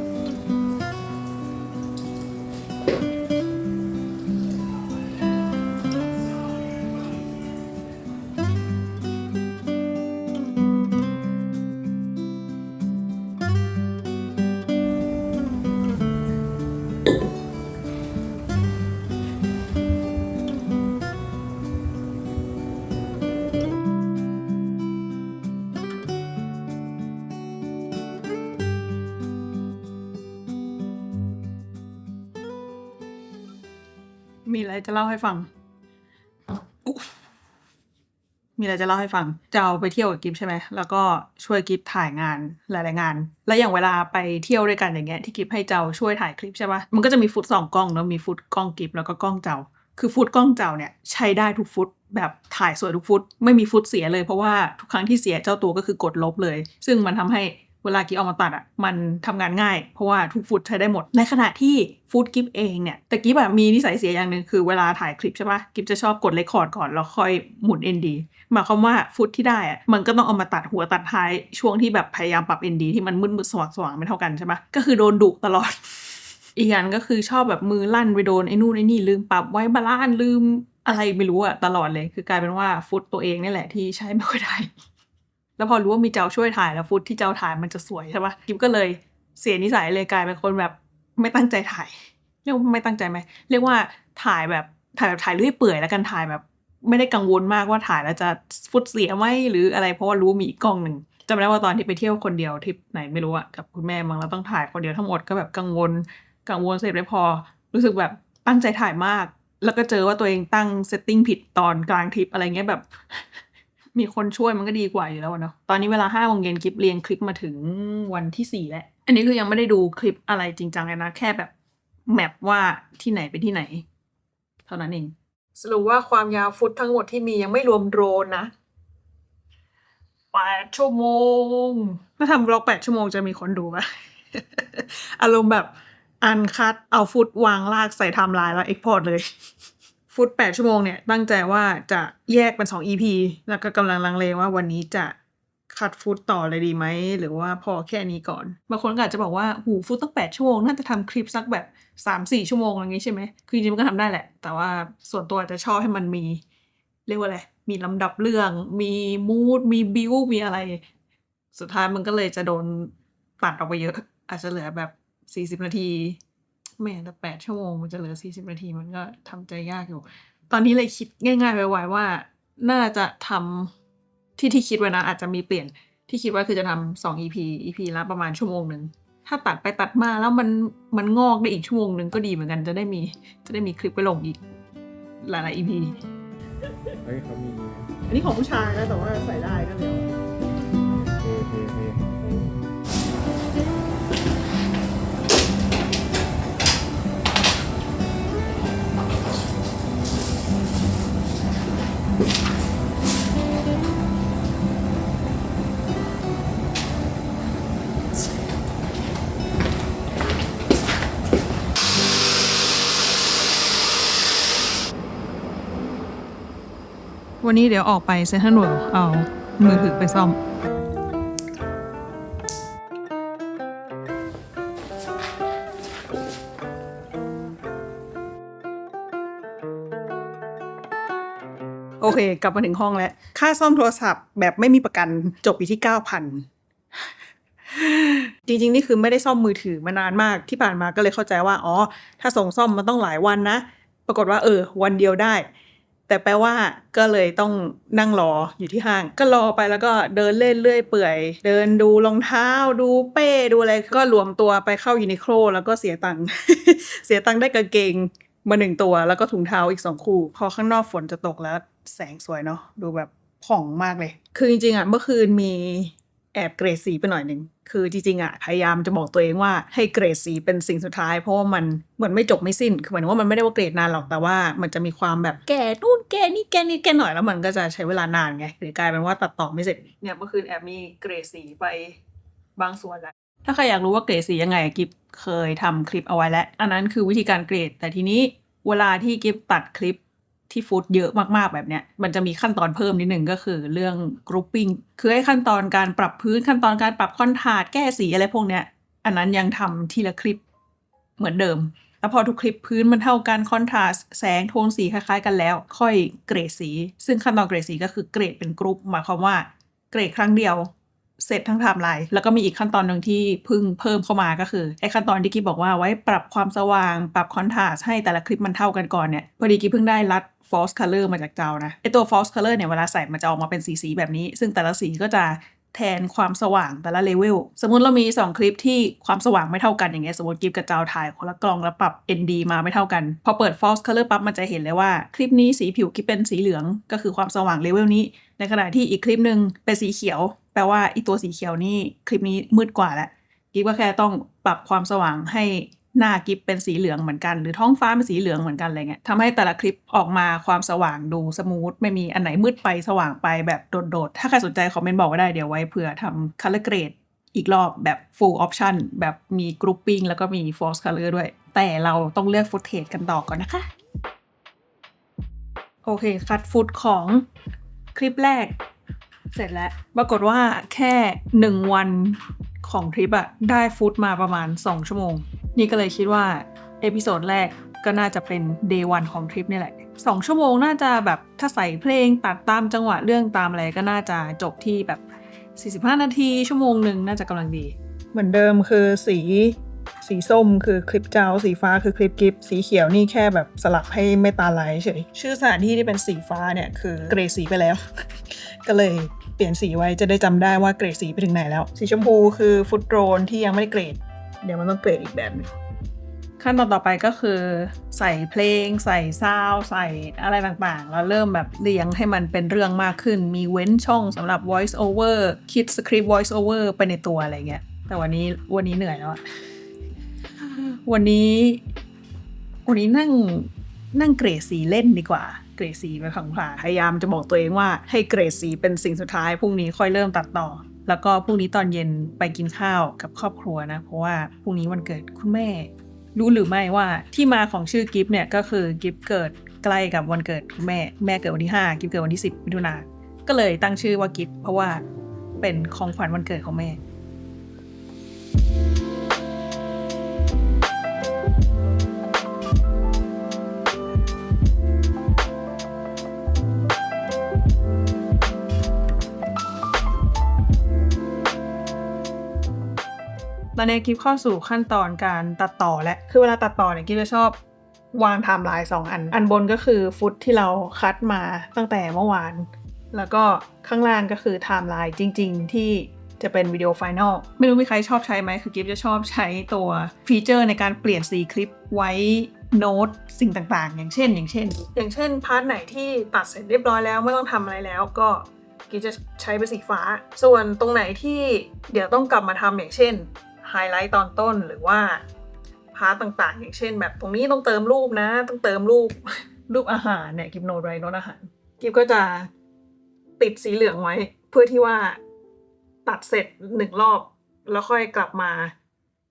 มีอะไรจะเล่าให้ฟังจะเอาไปเที่ยวกับกิฟใช่ไหมแล้วก็ช่วยกิฟถ่ายงานหลายๆงานแล้วอย่างเวลาไปเที่ยวด้วยกันอย่างเงี้ยที่กิฟให้เจ้าช่วยถ่ายคลิปใช่ปะมันก็จะมีฟุต2 กล้องเนาะมีฟุตกล้องกิฟแล้วก็กล้องเจ้าคือฟุตกล้องเจ้าเนี่ยใช้ได้ทุกฟุตแบบถ่ายสวยทุกฟุตไม่มีฟุตเสียเลยเพราะว่าทุกครั้งที่เสียเจ้าตัวก็คือกดลบเลยซึ่งมันทำให้เวลากิฟเอามาตัดมันทำงานง่ายเพราะว่าทุกฟุตใช้ได้หมดในขณะที่ฟุตกิฟเองเนี่ยแต่กิฟมีนิสัยเสียอย่างนึงคือเวลาถ่ายคลิปใช่ปะกิฟจะชอบกดเรคคอร์ดก่อนแล้วค่อยหมุน ND หมายความว่าฟุตที่ได้มันก็ต้องเอามาตัดหัวตัดท้ายช่วงที่แบบพยายามปรับ ND ที่มันมืดๆสว่างๆไม่เท่ากันใช่ปะก็คือโดนดุตลอด อีกอย่างก็คือชอบแบบมือลั่นไปโดนไอ้นู่นไอ้นี่ลืมปรับไว้บาลานซ์ลืมอะไรไม่รู้ตลอดเลยคือกลายเป็นว่าฟุตตัวเองนี่แหละที่ใช้ไม่ค่อยได้ แล้วพอรู้ว่ามีเจ้าช่วยถ่ายแล้วฟุตที่เจ้าถ่ายมันจะสวยใช่ปะกิฟก็เลยเสียนิสัยเลยกลายเป็นคนแบบไม่ตั้งใจถ่ายเรียกว่าไม่ตั้งใจไหมเรียกว่าถ่ายเรื่อยเปื่อยแล้วกันถ่ายแบบไม่ได้กังวลมากว่าถ่ายแล้วจะฟุตเสียไหมหรืออะไรเพราะว่ารู้มีอีกกล้องหนึ่งจำได้ว่าตอนที่ไปเที่ยวคนเดียวทริปไหนไม่รู้กับคุณแม่มั้งแล้วต้องถ่ายคนเดียวทั้งหมดก็แบบกังวลเสร็จไม่พอรู้สึกแบบตั้งใจถ่ายมากแล้วก็เจอว่าตัวเองตั้งเซตติ้งผิดตอนกลางทริปอะไรเงี้ยแบบ มีคนช่วยมันก็ดีกว่าอยู่แล้วเนาะตอนนี้เวลา5 โมงเย็นกิฟเรียงคลิปมาถึงวันที่4แล้วอันนี้คือยังไม่ได้ดูคลิปอะไรจริงจังเลยนะแค่แบบแมปว่าที่ไหนไปที่ไหนเท่านั้นเองสรุปว่าความยาวฟุตทั้งหมดที่มียังไม่รวมโดรนนะ8 ชั่วโมงถ้าทำบล็อก8 ชั่วโมงจะมีคนดูปะ อารมณ์แบบอันคัดเอาฟุตวางลากใส่ไทม์ไลน์แล้วเอ็กพอร์ตเลยฟุต8 ชั่วโมงเนี่ยตั้งใจว่าจะแยกเป็น2 EP แล้วก็กำลังลังเลว่าวันนี้จะ คัดฟุตต่อเลยดีไหมหรือว่าพอแค่นี้ก่อนบางคนก็อาจจะบอกว่าหูฟุตตั้ง8 ชั่วโมงน่าจะทำคลิปสักแบบ 3-4 ชั่วโมงอะไรงี้ใช่ไหมคือจริงๆมันก็ทำได้แหละแต่ว่าส่วนตัวจะชอบให้มันมีเรียกว่าอะไรมีลำดับเรื่องมีมูดมีบิวมีอะไรสุดท้ายมันก็เลยจะโดนตัดออกไปเยอะอาจจะเหลือแบบ40 นาทีแม่แต่8 ชั่วโมงมันจะเหลือ40 นาทีมันก็ทำใจยากอยู่ตอนนี้เลยคิดง่ายๆไวๆว่าน่าจะทำที่คิดไว้นะอาจจะมีเปลี่ยนที่คิดว่าคือจะทำ2 EP ละประมาณชั่วโมงนึงถ้าตัดไปตัดมาแล้วมันงอกได้อีกชั่วโมงนึงก็ดีเหมือนกันจะได้มีคลิปไปลงอีกหลายๆ EP เฮ้ยเขามี อันนี้ของผู้ชายนะแต่ว่าใส่ได้ก็เลย เท่วันนี้เดี๋ยวออกไปเซ็นทรัลเวิลด์เอามือถือไปซ่อมโอเคกลับมาถึงห้องแล้วค่าซ่อมโทรศัพท์แบบไม่มีประกันจบอยู่ที่ 9,000 จริงๆนี่คือไม่ได้ซ่อมมือถือมานานมากที่ผ่านมาก็เลยเข้าใจว่าอ๋อถ้าส่งซ่อมมันต้องหลายวันนะปรากฏว่าวันเดียวได้แต่แปลว่าก็เลยต้องนั่งรออยู่ที่ห้างก็รอไปแล้วก็เดินเล่นเรื่อยเปื่อยเดินดูรองเท้าดูเป้ดูอะไรก็รวมตัวไปเข้ายูนิโคลแล้วก็เสียตังค์ เสียตังค์ได้กางเกงมา1 ตัวแล้วก็ถุงเท้าอีก2 คู่พอข้างนอกฝนจะตกแล้วแสงสวยเนาะดูแบบผ่องมากเลยคือจริงๆเมื่อคืนมีแอบเกรดสีไปหน่อยนึงคือจริงๆพยายามจะบอกตัวเองว่าให้เกรดสีเป็นสิ่งสุดท้ายเพราะว่ามันเหมือนไม่จบไม่สิ้นคือหมายถึงว่ามันไม่ได้ว่าเกรดนานหรอกแต่ว่ามันจะมีความแบบแก่นู่นแก่นี่แก่นิดแก่หน่อยแล้วมันก็จะใช้เวลานานไงหรือกลายเป็นว่าตัดต่อไม่เสร็จเนี่ยเมื่อคืนแอบมีเกรดสีไปบางส่วนแล้วถ้าใครอยากรู้ว่าเกรดสียังไงกิฟเคยทำคลิปเอาไว้แล้วอันนั้นคือวิธีการเกรดแต่ทีนี้เวลาที่กิฟตัดคลิปที่ฟุตเยอะมากๆแบบเนี้ยมันจะมีขั้นตอนเพิ่มนิดนึงก็คือเรื่อง grouping คือให้ขั้นตอนการปรับพื้นขั้นตอนการปรับคอนทราสต์แก้สีอะไรพวกเนี้ยอันนั้นยังทำทีละคลิปเหมือนเดิมแล้วพอทุกคลิปพื้นมันเท่ากันคอนทราสต์แสงโทนสีคล้ายๆกันแล้วค่อยเกรดสีซึ่งขั้นตอนเกรดสีก็คือเกรดเป็นกรุ๊ปหมายความว่าเกรดครั้งเดียวเสร็จทั้งไทม์ไลน์แล้วก็มีอีกขั้นตอนหนึ่งที่เพิ่งเพิ่มเข้ามาก็คือไอ้ขั้นตอนที่กิ๊บบอกว่าไว้ปรับความสว่างปรับคอนทราสต์ให้แต่ละคลิปมันเท่ากันก่อนเนี่ยพอดีกิ๊บเพิ่งได้รัด false color มาจากเจ้านะไอตัว false color เนี่ยเวลาใส่มันจะออกมาเป็นสีแบบนี้ซึ่งแต่ละสีก็จะแทนความสว่างแต่ละเลเวลสมมุติเรามี2คลิปที่ความสว่างไม่เท่ากันอย่างเงี้ยสมมติกิ๊บกับเจ้าถ่ายคนละกล้องแล้วปรับ ND มาไม่เท่ากันพอเปิด false color ปั๊บมันจะเห็นเลยว่าคลิปนี้สีผิวกิ๊บเป็นสีเหลืองก็คือความสว่างเลเวลนี้ในขณะที่อีกคลิปนึงเป็นสีเขียวแปลว่าอีตัวสีเขียวนี่คลิปนี้มืดกว่าแล้วกิ๊บก็แค่ต้องปรับความสว่างให้หน้ากิ๊บเป็นสีเหลืองเหมือนกันหรือท้องฟ้าเป็นสีเหลืองเหมือนกันอะไรเงี้ยทำให้แต่ละคลิปออกมาความสว่างดูสมูทไม่มีอันไหนมืดไปสว่างไปแบบโดดๆถ้าใครสนใจคอมเมนต์บอกก็ได้เดี๋ยวไว้เผื่อทำ color grade อีกรอบแบบ full option แบบมี grouping แล้วก็มี false color ด้วยแต่เราต้องเลือก footage กันต่อก่อนนะคะโอเคคัดฟุตของคลิปแรกเสร็จแล้วปรากฏว่าแค่1 วันของทริปได้ฟุตมาประมาณ2 ชั่วโมงนี่ก็เลยคิดว่าเอพิโซดแรกก็น่าจะเป็น day 1ของทริปนี่แหละ2 ชั่วโมงน่าจะแบบถ้าใส่เพลงตัดตามจังหวะเรื่องตามอะไรก็น่าจะจบที่แบบ45 นาทีชั่วโมงนึงน่าจะกำลังดีเหมือนเดิมคือสีส้มคือคลิปเจ้าสีฟ้าคือคลิปกิฟสีเขียวนี่แค่แบบสลับให้ไม่ตาลายเฉยชื่อสถานที่ที่เป็นสีฟ้าเนี่ยคือเกรดสีไปแล้ว ก็เลยเปลี่ยนสีไว้จะได้จำได้ว่าเกรดสีไปถึงไหนแล้วสีชมพูคือฟุตโดรนที่ยังไม่ได้เกรดเดี๋ยวมันต้องเกรดอีกแบบนึงขั้นตอนต่อไปก็คือใส่เพลงใส่ซาวด์ใส่อะไรต่างๆแล้วเริ่มแบบเรียงให้มันเป็นเรื่องมากขึ้นมีเว้นช่องสำหรับ voice over คิดสคริปต์ voice over ไปในตัวอะไรเงี้ยแต่วันนี้เหนื่อยแล้ววันนี้นั่งเกรดสีเล่นดีกว่าเกรดสีไปผ่านๆพยายามจะบอกตัวเองว่าให้เกรดสีเป็นสิ่งสุดท้ายพรุ่งนี้ค่อยเริ่มตัดต่อแล้วก็พรุ่งนี้ตอนเย็นไปกินข้าวกับครอบครัวนะเพราะว่าพรุ่งนี้วันเกิดคุณแม่รู้หรือไม่ว่าที่มาของชื่อกิฟเนี่ยก็คือกิฟเกิดใกล้กับวันเกิดคุณแม่เกิดวันที่5กิฟเกิดวันที่10 มิถุนายนก็เลยตั้งชื่อว่ากิฟเพราะว่า เป็นของขวัญวันเกิดของแม่ตอนนี้กิฟเข้าสู่ขั้นตอนการตัดต่อและคือเวลาตัดต่อเนี่ยกิฟจะชอบวางไทม์ไลน์2อันบนก็คือฟุตที่เราคัดมาตั้งแต่เมื่อวานแล้วก็ข้างล่างก็คือไทม์ไลน์จริงๆที่จะเป็นวิดีโอไฟนอลไม่รู้มีใครชอบใช้ไหมคือกิฟจะชอบใช้ตัวฟีเจอร์ในการเปลี่ยนสีคลิปไว้โน้ตสิ่งต่างๆอย่างเช่นพาร์ทไหนที่ตัดเสร็จเรียบร้อยแล้วไม่ต้องทำอะไรแล้วก็กิฟจะใช้เป็นสีฟ้าส่วนตรงไหนที่เดี๋ยวต้องกลับมาทำอย่างเช่นไฮไลท์ตอนต้นหรือว่าพาร์ทต่างๆอย่างเช่นแบบตรงนี้ต้องเติมรูปนะต้องเติมรูปอาหารเนี่ยกิฟโน้ตไว้โน้ตอาหารกิฟก็จะติดสีเหลืองไว้เพื่อที่ว่าตัดเสร็จ1รอบแล้วค่อยกลับมา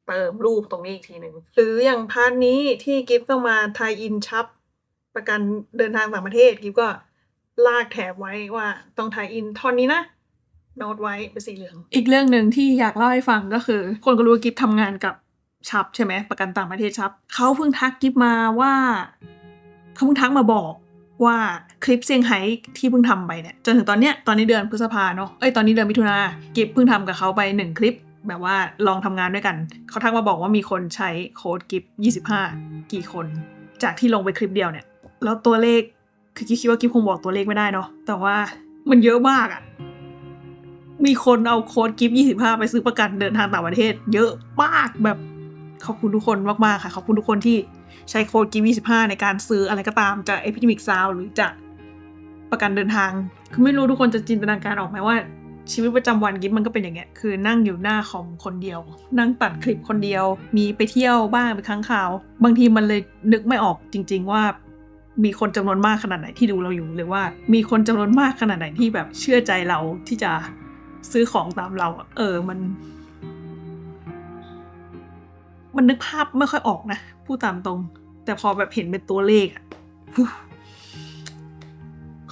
เติมรูปตรงนี้อีกทีหนึ่งหรืออย่างพาร์ทนี้ที่กิฟต้องมาไทยอินชับประกันเดินทางต่างประเทศกิฟก็ลากแถบไว้ว่าต้องไทยอินท่อนนี้นะโน้ตไว้เป็นสีเหลืองอีกเรื่องหนึ่งที่อยากเล่าให้ฟังก็คือคนก็รู้ว่ากิฟทำงานกับชับใช่ไหมประกันต่างประเทศชับเขาเพิ่งทักกิฟมาว่าเขาเพิ่งทักมาบอกว่าคลิปเซี่ยงไฮ้ที่เพิ่งทำไปเนี่ยจนถึงตอนนี้เดือนพฤษภาเนาะตอนนี้เดือนมิถุนากิฟเพิ่งทำกับเขาไป1คลิปแบบว่าลองทำงานด้วยกันเขาทักมาบอกว่ามีคนใช้โค้ดกิฟ25กี่คนจากที่ลงไปคลิปเดียวเนี่ยแล้วตัวเลขคือกิฟคิดว่ากิฟคงบอกตัวเลขไม่ได้เนาะแต่ว่ามันเยอะมากอะมีคนเอาโค้ดกิฟ25ไปซื้อประกันเดินทางต่างประเทศเยอะมากแบบขอบคุณทุกคนมากๆค่ะขอบคุณทุกคนที่ใช้โค้ดกิฟ25ในการซื้ออะไรก็ตามจาก Epidemic Sound หรือจากประกันเดินทางคือไม่รู้ทุกคนจะจินตนาการออกไหมว่าชีวิตประจำวันกิฟมันก็เป็นอย่างเงี้ยคือนั่งอยู่หน้าคอมคนเดียวนั่งตัดคลิปคนเดียวมีไปเที่ยวบ้างไปครั้งคราวบางทีมันเลยนึกไม่ออกจริงๆว่ามีคนจำนวนมากขนาดไหนที่ดูเราอยู่หรือว่ามีคนจำนวนมากขนาดไหนที่แบบเชื่อใจเราที่จะซื้อของตามเรามันนึกภาพไม่ค่อยออกนะพูดตามตรงแต่พอแบบเห็นเป็นตัวเลขอะ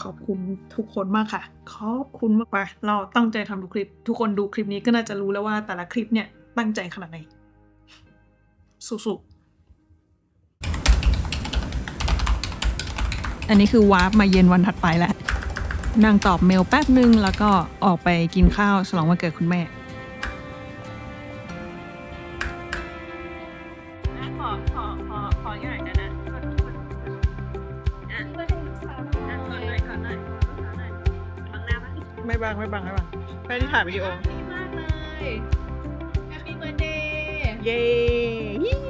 ขอบคุณทุกคนมากค่ะขอบคุณมากไปเราตั้งใจทำทุกคลิปทุกคนดูคลิปนี้ก็น่าจะรู้แล้วว่าแต่ละคลิปเนี่ยตั้งใจขนาดไหนสุดๆอันนี้คือวาร์ปมาเย็นวันถัดไปแล้วนั่งตอบเมลแป๊บนึงแล้วก็ออกไปกินข้าวฉลองวันเกิดคุณแม่ขออย่างนั้นนะไม่บังแค่ที่ถ่ายวิดีโอดีมากเลย Happy Birthday เย้ยิ้ม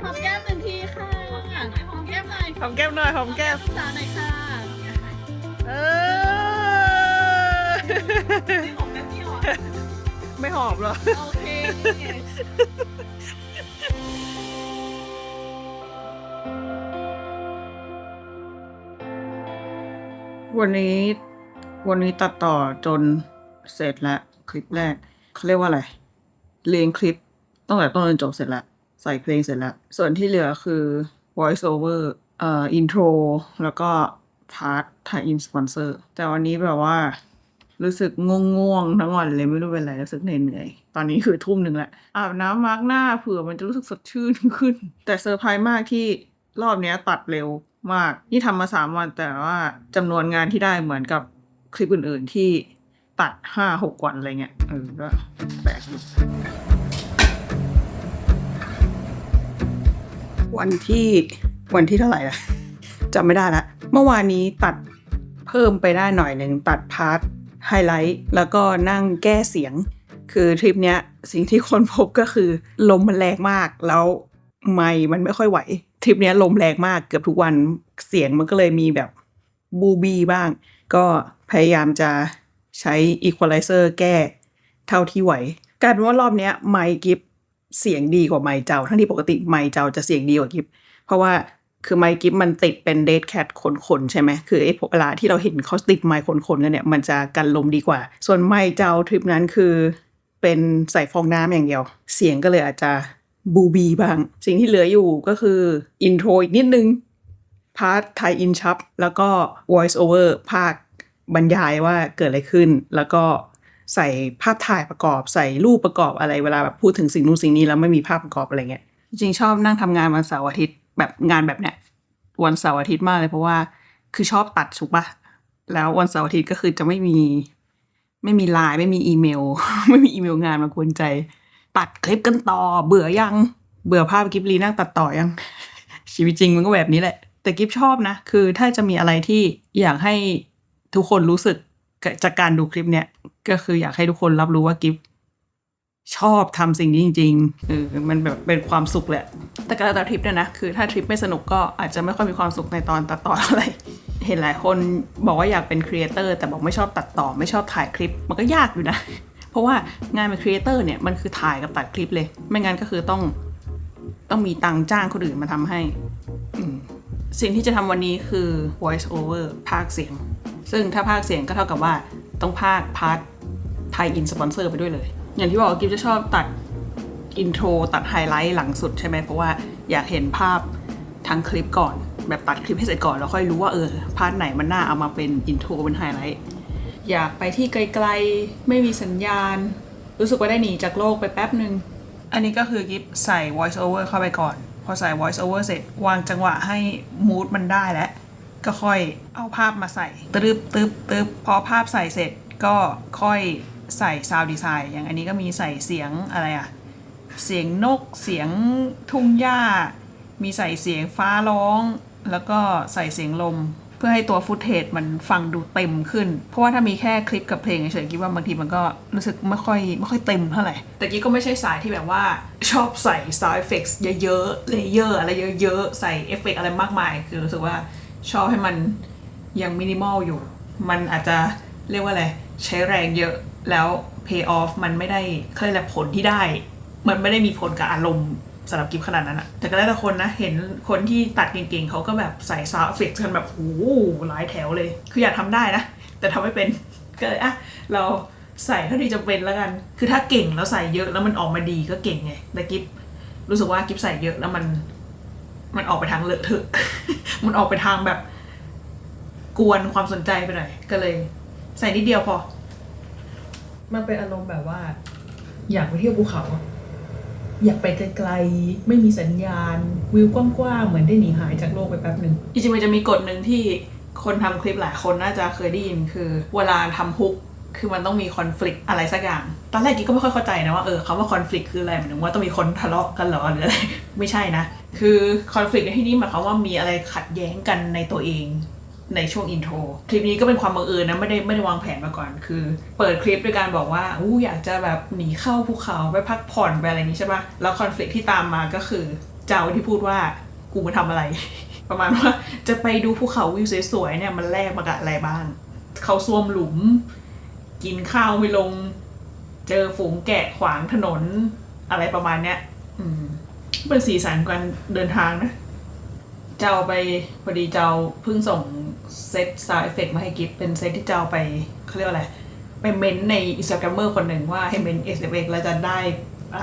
หอมแก้ม1ทีค่ะหอมแก้มหน่อยหอมแก้มสาวหน่อยค่ะไม่หอมแป๊บเดียวไม่หอมหรอโอเควันนี้ตัดต่อจนเสร็จแล้วคลิปแรกเขาเรียกว่าอะไรเรียงคลิปตั้งแต่ต้นจนจบเสร็จแล้วใส่เพลงเสร็จแล้วส่วนที่เหลือคือ voice over intro แล้วก็พาร์ทถ่ายอินสปอนเซอร์แต่วันนี้แบบว่ารู้สึกง่วงทั้งวันเลยไม่รู้เป็นไรรู้สึกเหนื่อยตอนนี้คือ 20:00 นแล้วอาบน้ำมาร์กหน้าเผื่อมันจะรู้สึกสดชื่นขึ้นแต่เซอร์ไพรส์มากที่รอบนี้ตัดเร็วมากนี่ทำมา3 วันแต่ว่าจำนวนงานที่ได้เหมือนกับคลิปอื่นๆที่ตัด 5-6 วันอะไรเงี้ยก็แปลกอยู่วันที่เท่าไหร่ล่ะจำไม่ได้ละเมื่อวานนี้ตัดเพิ่มไปได้หน่อยนึงตัดพาร์ทไฮไลท์แล้วก็นั่งแก้เสียงคือทริปเนี้ยสิ่งที่คนพบก็คือลมมันแรงมากแล้วไมค์มันไม่ค่อยไหวทริปเนี้ยลมแรงมากเกือบทุกวันเสียงมันก็เลยมีแบบบูบี้บ้างก็พยายามจะใช้อีควอไลเซอร์แก้เท่าที่ไหวกลายเป็นว่ารอบเนี้ยไมค์กิฟเสียงดีกว่าไมค์เจ้าทั้งที่ปกติไมค์เจ้าจะเสียงดีกว่ากิฟเพราะว่าคือไมค์กิฟมันติดเป็นเดดแคทขนๆใช่ไหมคือไอ้เวลาที่เราเห็นเขาติดไมค์ขนๆกันเนี่ยมันจะกันลมดีกว่าส่วนไมค์เจ้าทริปนั้นคือเป็นใส่ฟองน้ำอย่างเดียวเสียงก็เลยอาจจะบูบีบ้างสิ่งที่เหลืออยู่ก็คืออินโทรอีกนิดนึงพาร์ทไทยอินชับแล้วก็ voice over ภาค บรรยายว่าเกิดอะไรขึ้นแล้วก็ใส่ภาพถ่ายประกอบใส่รูปประกอบอะไรเวลาแบบพูดถึงสิ่งนู้นสิ่งนี้แล้วไม่มีภาพประกอบอะไรเงี้ยจริงๆชอบนั่งทำงานวันเสาร์อาทิตย์แบบงานแบบเนี้ยวันเสาร์อาทิตย์มากเลยเพราะว่าคือชอบตัดถูกปะแล้ววันเสาร์อาทิตย์ก็คือจะไม่มีไลน์ไม่มีอีเมล ไม่มีอีเมลงานมากวนใจตัดคลิปกันต่อเบื่อยังเบื่อภาพกิฟลีนั่งตัดต่อยัง ชีวิตจริงมันก็แบบนี้แหละแต่กิฟชอบนะคือถ้าจะมีอะไรที่อยากให้ทุกคนรู้สึกจากการดูคลิปเนี้ยก็คืออยากให้ทุกคนรับรู้ว่ากิฟชอบทำสิ่งนี้จริงๆมันแบบเป็นความสุขแหละแต่การตัดทริปเนี่ยนะคือถ้าทริปไม่สนุกก็อาจจะไม่ค่อยมีความสุขในตอนตัดต่ออะไรเห็นหลายคนบอกว่าอยากเป็นครีเอเตอร์แต่บอกไม่ชอบตัดต่อไม่ชอบถ่ายคลิปมันก็ยากอยู่นะเพราะว่างานเป็นครีเอเตอร์เนี่ยมันคือถ่ายกับตัดคลิปเลยไม่งั้นก็คือต้องมีตังค์จ้างคนอื่นมาทำให้สิ่งที่จะทำวันนี้คือ voice over พากย์เสียงซึ่งถ้าพากย์เสียงก็เท่ากับว่าต้องพากย์พาร์ทไทยอินสปอนเซอร์ไปด้วยเลยอย่างที่บอกกิฟจะชอบตัดอินโทรตัดไฮไลท์หลังสุดใช่ไหมเพราะว่าอยากเห็นภาพทั้งคลิปก่อนแบบตัดคลิปให้เสร็จก่อนแล้วค่อยรู้ว่าพาร์ทไหนมันน่าเอามาเป็นอินโทรเป็นไฮไลท์อยากไปที่ไกลๆไม่มีสัญญาณรู้สึกว่าได้หนีจากโลกไปแป๊บนึงอันนี้ก็คือกิฟใส่ voice over เข้าไปก่อนพอใส่ voice over เสร็จวางจังหวะให้ mood มันได้แล้วก็ค่อยเอาภาพมาใส่ตึบพอภาพใส่เสร็จก็ค่อยใส่ sound design อย่างอันนี้ก็มีใส่เสียงอะไรเสียงนกเสียงทุ่งหญ้ามีใส่เสียงฟ้าร้องแล้วก็ใส่เสียงลมเพื่อให้ตัวฟุตเทจมันฟังดูเต็มขึ้นเพราะว่าถ้ามีแค่คลิปกับเพลงเฉยๆคิดว่าบางทีมันก็รู้สึกไม่ค่อยเต็มเท่าไหร่แต่กี้ก็ไม่ใช่สายที่แบบว่าชอบใส่ sound effects เยอะๆเลเยอร์อะไรเยอะๆใส่เอฟเฟกต์อะไรมากมายคือรู้สึกว่าชอบให้มันยังมินิมอลอยู่มันอาจจะเรียกว่าอะไรใช้แรงเยอะแล้ว pay off มันไม่ได้เคยแหละผลที่ได้มันไม่ได้มีผลกับอารมณ์สำหรับกิฟขนาดนั้นอะแต่ก็แล้วแต่คนนะเห็นคนที่ตัดเก่งๆเขาก็แบบใส่ sound effects กันแบบโอ้โหหลายแถวเลยคืออยากทำได้นะแต่ทำไม่เป็นก็เลยเราใส่เท่าที่จำเป็นแล้วกันคือถ้าเก่งแล้วใส่เยอะแล้วมันออกมาดีก็เก่งไงแต่กิฟรู้สึกว่ากิฟใส่เยอะแล้วมันออกไปทางเลอะเทอะ มันออกไปทางแบบกวนความสนใจไปหน่อยก็เลยใส่นิดเดียวพอมันเป็นอารมณ์แบบว่าอยากไปเที่ยวภูเขาอยากไปไกลๆไม่มีสัญญาณวิวกว้างๆเหมือนได้หนีหายจากโลกไปแป๊บนึงจริงๆมันจะมีกฎหนึ่งที่คนทำคลิปหลายคนน่าจะเคยได้ยินคือเวลาทำฮุกคือมันต้องมีคอนฟลิกต์อะไรสักอย่างตอนแรกกิ๊กก็ไม่ค่อยเข้าใจนะว่าคำว่าคอนฟลิกต์คืออะไรหมายถึงว่าต้องมีคนทะเลาะกันหรอหรืออะไรไม่ใช่นะคือคอนฟลิกต์ในที่นี้หมายความว่ามีอะไรขัดแย้งกันในตัวเองในช่วงอินโทรคลิปนี้ก็เป็นความบังเอิญนะไม่ได้วางแผนมาก่อนคือเปิดคลิปด้วยการบอกว่าอยากจะแบบหนีเข้าภูเขาไปพักผ่อนไปอะไรนี้ใช่ปะแล้วคอนฟลิกต์ที่ตามมาก็คือเจ้าที่พูดว่ากูมาทำอะไร ประมาณว่าจะไปดูภูเขาวิวสวยๆเนี่ยมันแลกมากับอะไรบ้างเขาซ่วมหลุมกินข้าวไม่ลงเจอฝูงแกะขวางถนนอะไรประมาณเนี้ยเป็นสีสันการเดินทางนะเจ้าไปพอดีเจ้าเพิ่งส่งเซต sound effect มาให้กิฟเป็นเซตที่เจ้าไปเขาเรียกว่าอะไรไปเม้นใน Instagrammer คนหนึ่งว่าให้เม้น SFX แล้วจะได้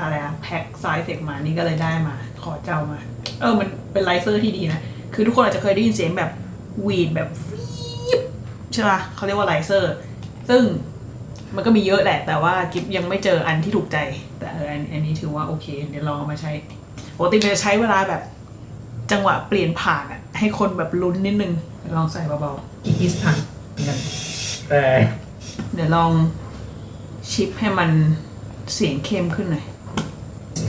อะไรแพ็ค sound effect มานี่ก็เลยได้มาขอเจ้ามามันเป็นไลเซอร์ที่ดีนะคือทุกคนอาจจะเคยได้ยินเสียงแบบวีดแบบฟีบใช่ป่ะเขาเรียกว่าไลเซอร์ซึ่งมันก็มีเยอะแหละแต่ว่ากิฟยังไม่เจออันที่ถูกใจแต่อันนี้ถือว่าโอเคเดี๋ยวลองเอามาใช้ปกติมันจะใช้เวลาแบบจังหวะเปลี่ยนผ่านอะให้คนแบบลุ้นนิดนึงลองใส่เบาๆกิ๊กผ่านกันแต่เดี๋ยวลองชิปให้มันเสียงเข้มขึ้นหน่อย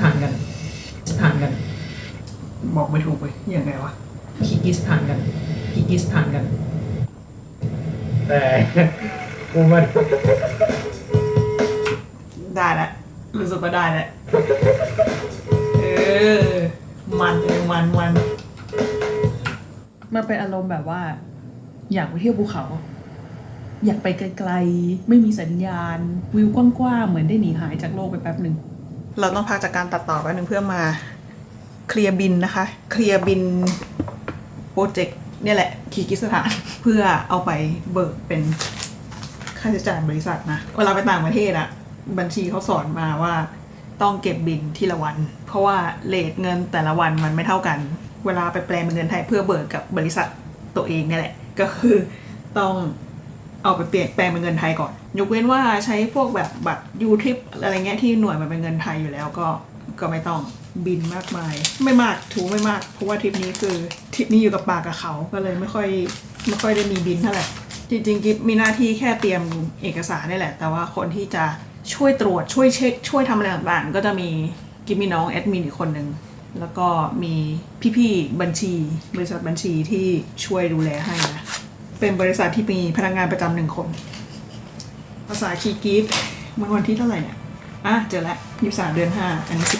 ผ่านกันบอกไม่ถูกเลยยังไงวะกิ๊กผ่านกันแต่กูมันได้แล้วรู้สึกว่าได้แล้วมันเป็นอารมณ์แบบว่าอยากไปเที่ยวภูเขาอยากไปไกลๆไม่มีสัญญาณวิวกว้างๆเหมือนได้หนีหายจากโลกไปแป๊บนึงเราต้องพักจากการตัดต่อแป๊บนึงเพื่อมาเคลียร์บินนะคะเคลียร์บินโปรเจกต์เนี่ยแหละคีร์กิสถานเพื่อเอาไปเบิกเป็นค่าใช้จ่ายบริษัทนะเวลาไปต่างประเทศอะบัญชีเขาสอนมาว่าต้องเก็บบินทีละวันเพราะว่าเรทเงินแต่ละวันมันไม่เท่ากันเวลาไปแปลเป็นเงินไทยเพื่อเบิกกับบริษัทตัวเองเนี่ยแหละก็คือต้อง เอาไปเปลี่ยนแปลงเป็นเงินไทยก่อนยกเว้นว่าใช้พวกแบบบัตรยูทริปอะไรเงี้ยที่หน่วยมันเป็นเงินไทยอยู่แล้วก็ไม่ต้องบินมากมายไม่มากถูกไม่มากเพราะว่าทริปนี้อยู่กับปากกับเขาก็เลยไม่ค่อยได้มีบินเท่าไหร่จริงๆกิ๊บมีหน้าที่แค่เตรียมเอกสารนี่แหละแต่ว่าคนที่จะช่วยตรวจช่วยเช็คช่วยทำอะไรต่างๆก็จะมีกิ๊บมีน้องแอดมินอีกคนนึงแล้วก็มีพี่ๆบริษัทบัญชีที่ช่วยดูแลให้นะเป็นบริษัทที่มีพนักงานประจำ1 คนภาษาคีย์กิ๊บวันที่เท่าไหร่เนี่ยเจอแล้ว23 เดือน 5อันนี้17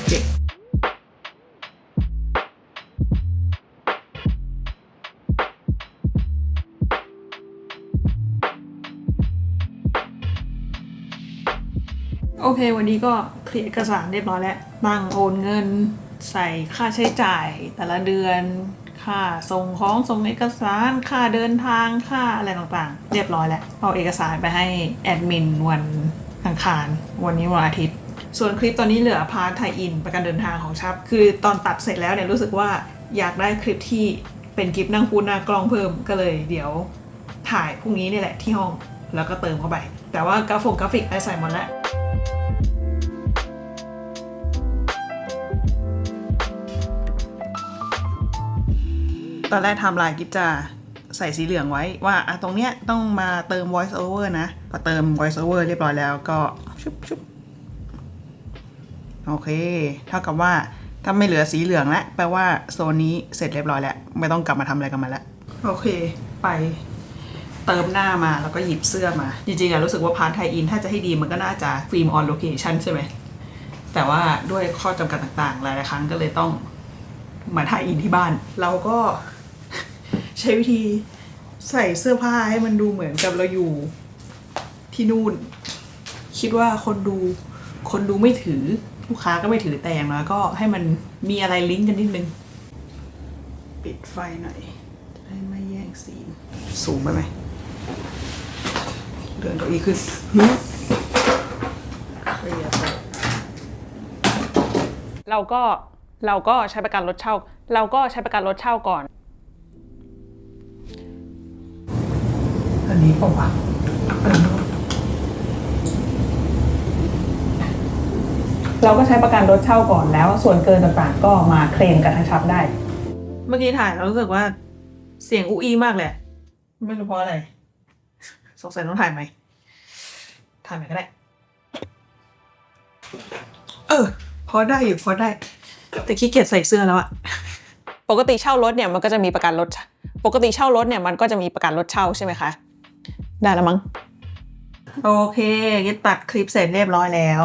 โอเควันนี้ก็เคลียร์เอกสารเรียบร้อยแล้วตั้งโอนเงินใส่ค่าใช้จ่ายแต่ละเดือนค่าส่งของส่งเอกสารค่าเดินทางค่าอะไรต่างๆเรียบร้อยแล้วเอาเอกสารไปให้แอดมินวันอังคารวันนี้วันอาทิตย์ส่วนคลิปตอนนี้เหลือพาร์ทไทยอินประกันเดินทางของชับคือตอนตัดเสร็จแล้วเนี่ยรู้สึกว่าอยากได้คลิปที่เป็นคลิปนั่งพูดหน้ากล้องเพิ่มก็เลยเดี๋ยวถ่ายพรุ่งนี้นี่แหละที่ห้องแล้วก็เติมเข้าไปแต่ว่ากราฟิกใส่หมดแล้วตอนแรกไทม์ไลน์กิ๊บจะใส่สีเหลืองไว้ว่าตรงเนี้ยต้องมาเติม voice over นะพอเติม voice over เรียบร้อยแล้วก็ชุบโอเคเท่ากับว่าถ้าไม่เหลือสีเหลืองแล้วแปลว่าโซนนี้เสร็จเรียบร้อยแล้วไม่ต้องกลับมาทำอะไรกันมาแล้วโอเคไปเติมหน้ามาแล้วก็หยิบเสื้อมาจริงๆรู้สึกว่าพาร์ทไทยอินถ้าจะให้ดีมันก็น่าจะฟิล์มออนโลเคชั่นใช่ไหมแต่ว่าด้วยข้อจำกัดต่างๆหลายๆครั้งก็เลยต้องมาถ่ายอินที่บ้านเราก็ใช้วิธีใส่เสื้อผ้าให้มันดูเหมือนกับเราอยู่ที่นู่นคิดว่าคนดูไม่ถือลูกค้าก็ไม่ถือแต่อย่างน้อยก็ให้มันมีอะไรลิงก์กันนิดนึงปิดไฟหน่อยจะได้ไม่แย่งซีนสูงไปไหมเดินเก้าอี้ขึ้นเราก็ใช้ประกันรถเช่าก่อนอันนี้ป่าววะเราก็ใช้ประกันรถเช่าก่อนแล้วส่วนเกินต่างๆก็มาเคลมกับทางชับได้เมื่อกี้ถ่ายแล้วรู้สึกว่าเสียงอู้อี้มากเลยไม่รู้เพราะอะไรสงสัยต้องถ่ายไหมก็ได้พอได้แต่ขี้เกียจใส่เสื้อแล้วอะปกติเช่ารถเนี่ยมันก็จะมีประกันรถเช่าใช่ไหมคะได้แล้วมั้งโอเคกิ๊บตัดคลิปเสร็จเรียบร้อยแล้ว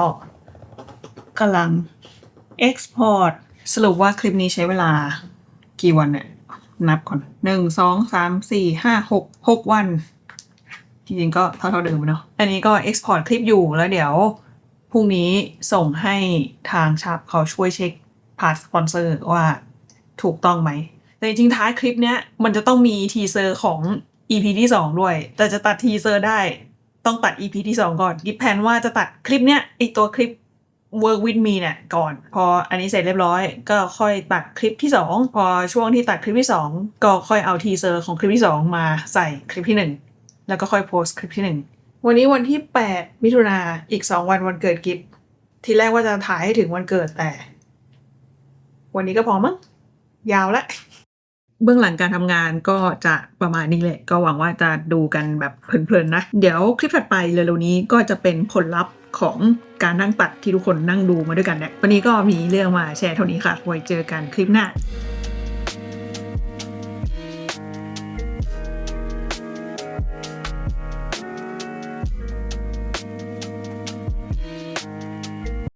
กำลัง export สรุปว่าคลิปนี้ใช้เวลากี่วันเนี่ยนับก่อน1 2 3 4 5 6 วันจริงๆก็เท่าเดิมเนาะอันนี้ก็ export คลิปอยู่แล้วเดี๋ยวพรุ่งนี้ส่งให้ทางชับเขาช่วยเช็คผ่านสปอนเซอร์ว่าถูกต้องไหมแต่จริงๆท้ายคลิปเนี้ยมันจะต้องมีทีเซอร์ของ EP ที่2ด้วยแต่จะตัดทีเซอร์ได้ต้องตัด EP ที่2ก่อนกิ๊บแพลนว่าจะตัดคลิปเนี้ยไอตัวคลิป Work with me เนี่ยก่อนพออันนี้เสร็จเรียบร้อยก็ค่อยตัดคลิปที่2พอช่วงที่ตัดคลิปที่2ก็ค่อยเอาทีเซอร์ของคลิปที่2มาใส่คลิปที่1แล้วก็ค่อยโพสต์คลิปที่1วันนี้วันที่8 มิถุนายนอีก2 วันวันเกิดกิ๊บทีแรกว่าจะถ่ายให้ถึงวันเกิดแต่วันนี้ก็พอมั้งยาวแล้วเบื้องหลังการทำงานก็จะประมาณนี้แหละก็หวังว่าจะดูกันแบบเพลินๆนะเดี๋ยวคลิปถัดไปเร็วๆนี้ก็จะเป็นผลลัพธ์ของการนั่งตัดที่ทุกคนนั่งดูมาด้วยกันเนี่ยวันนี้ก็มีเรื่องมาแชร์เท่านี้ค่ะไว้เจอกันคลิปหน้า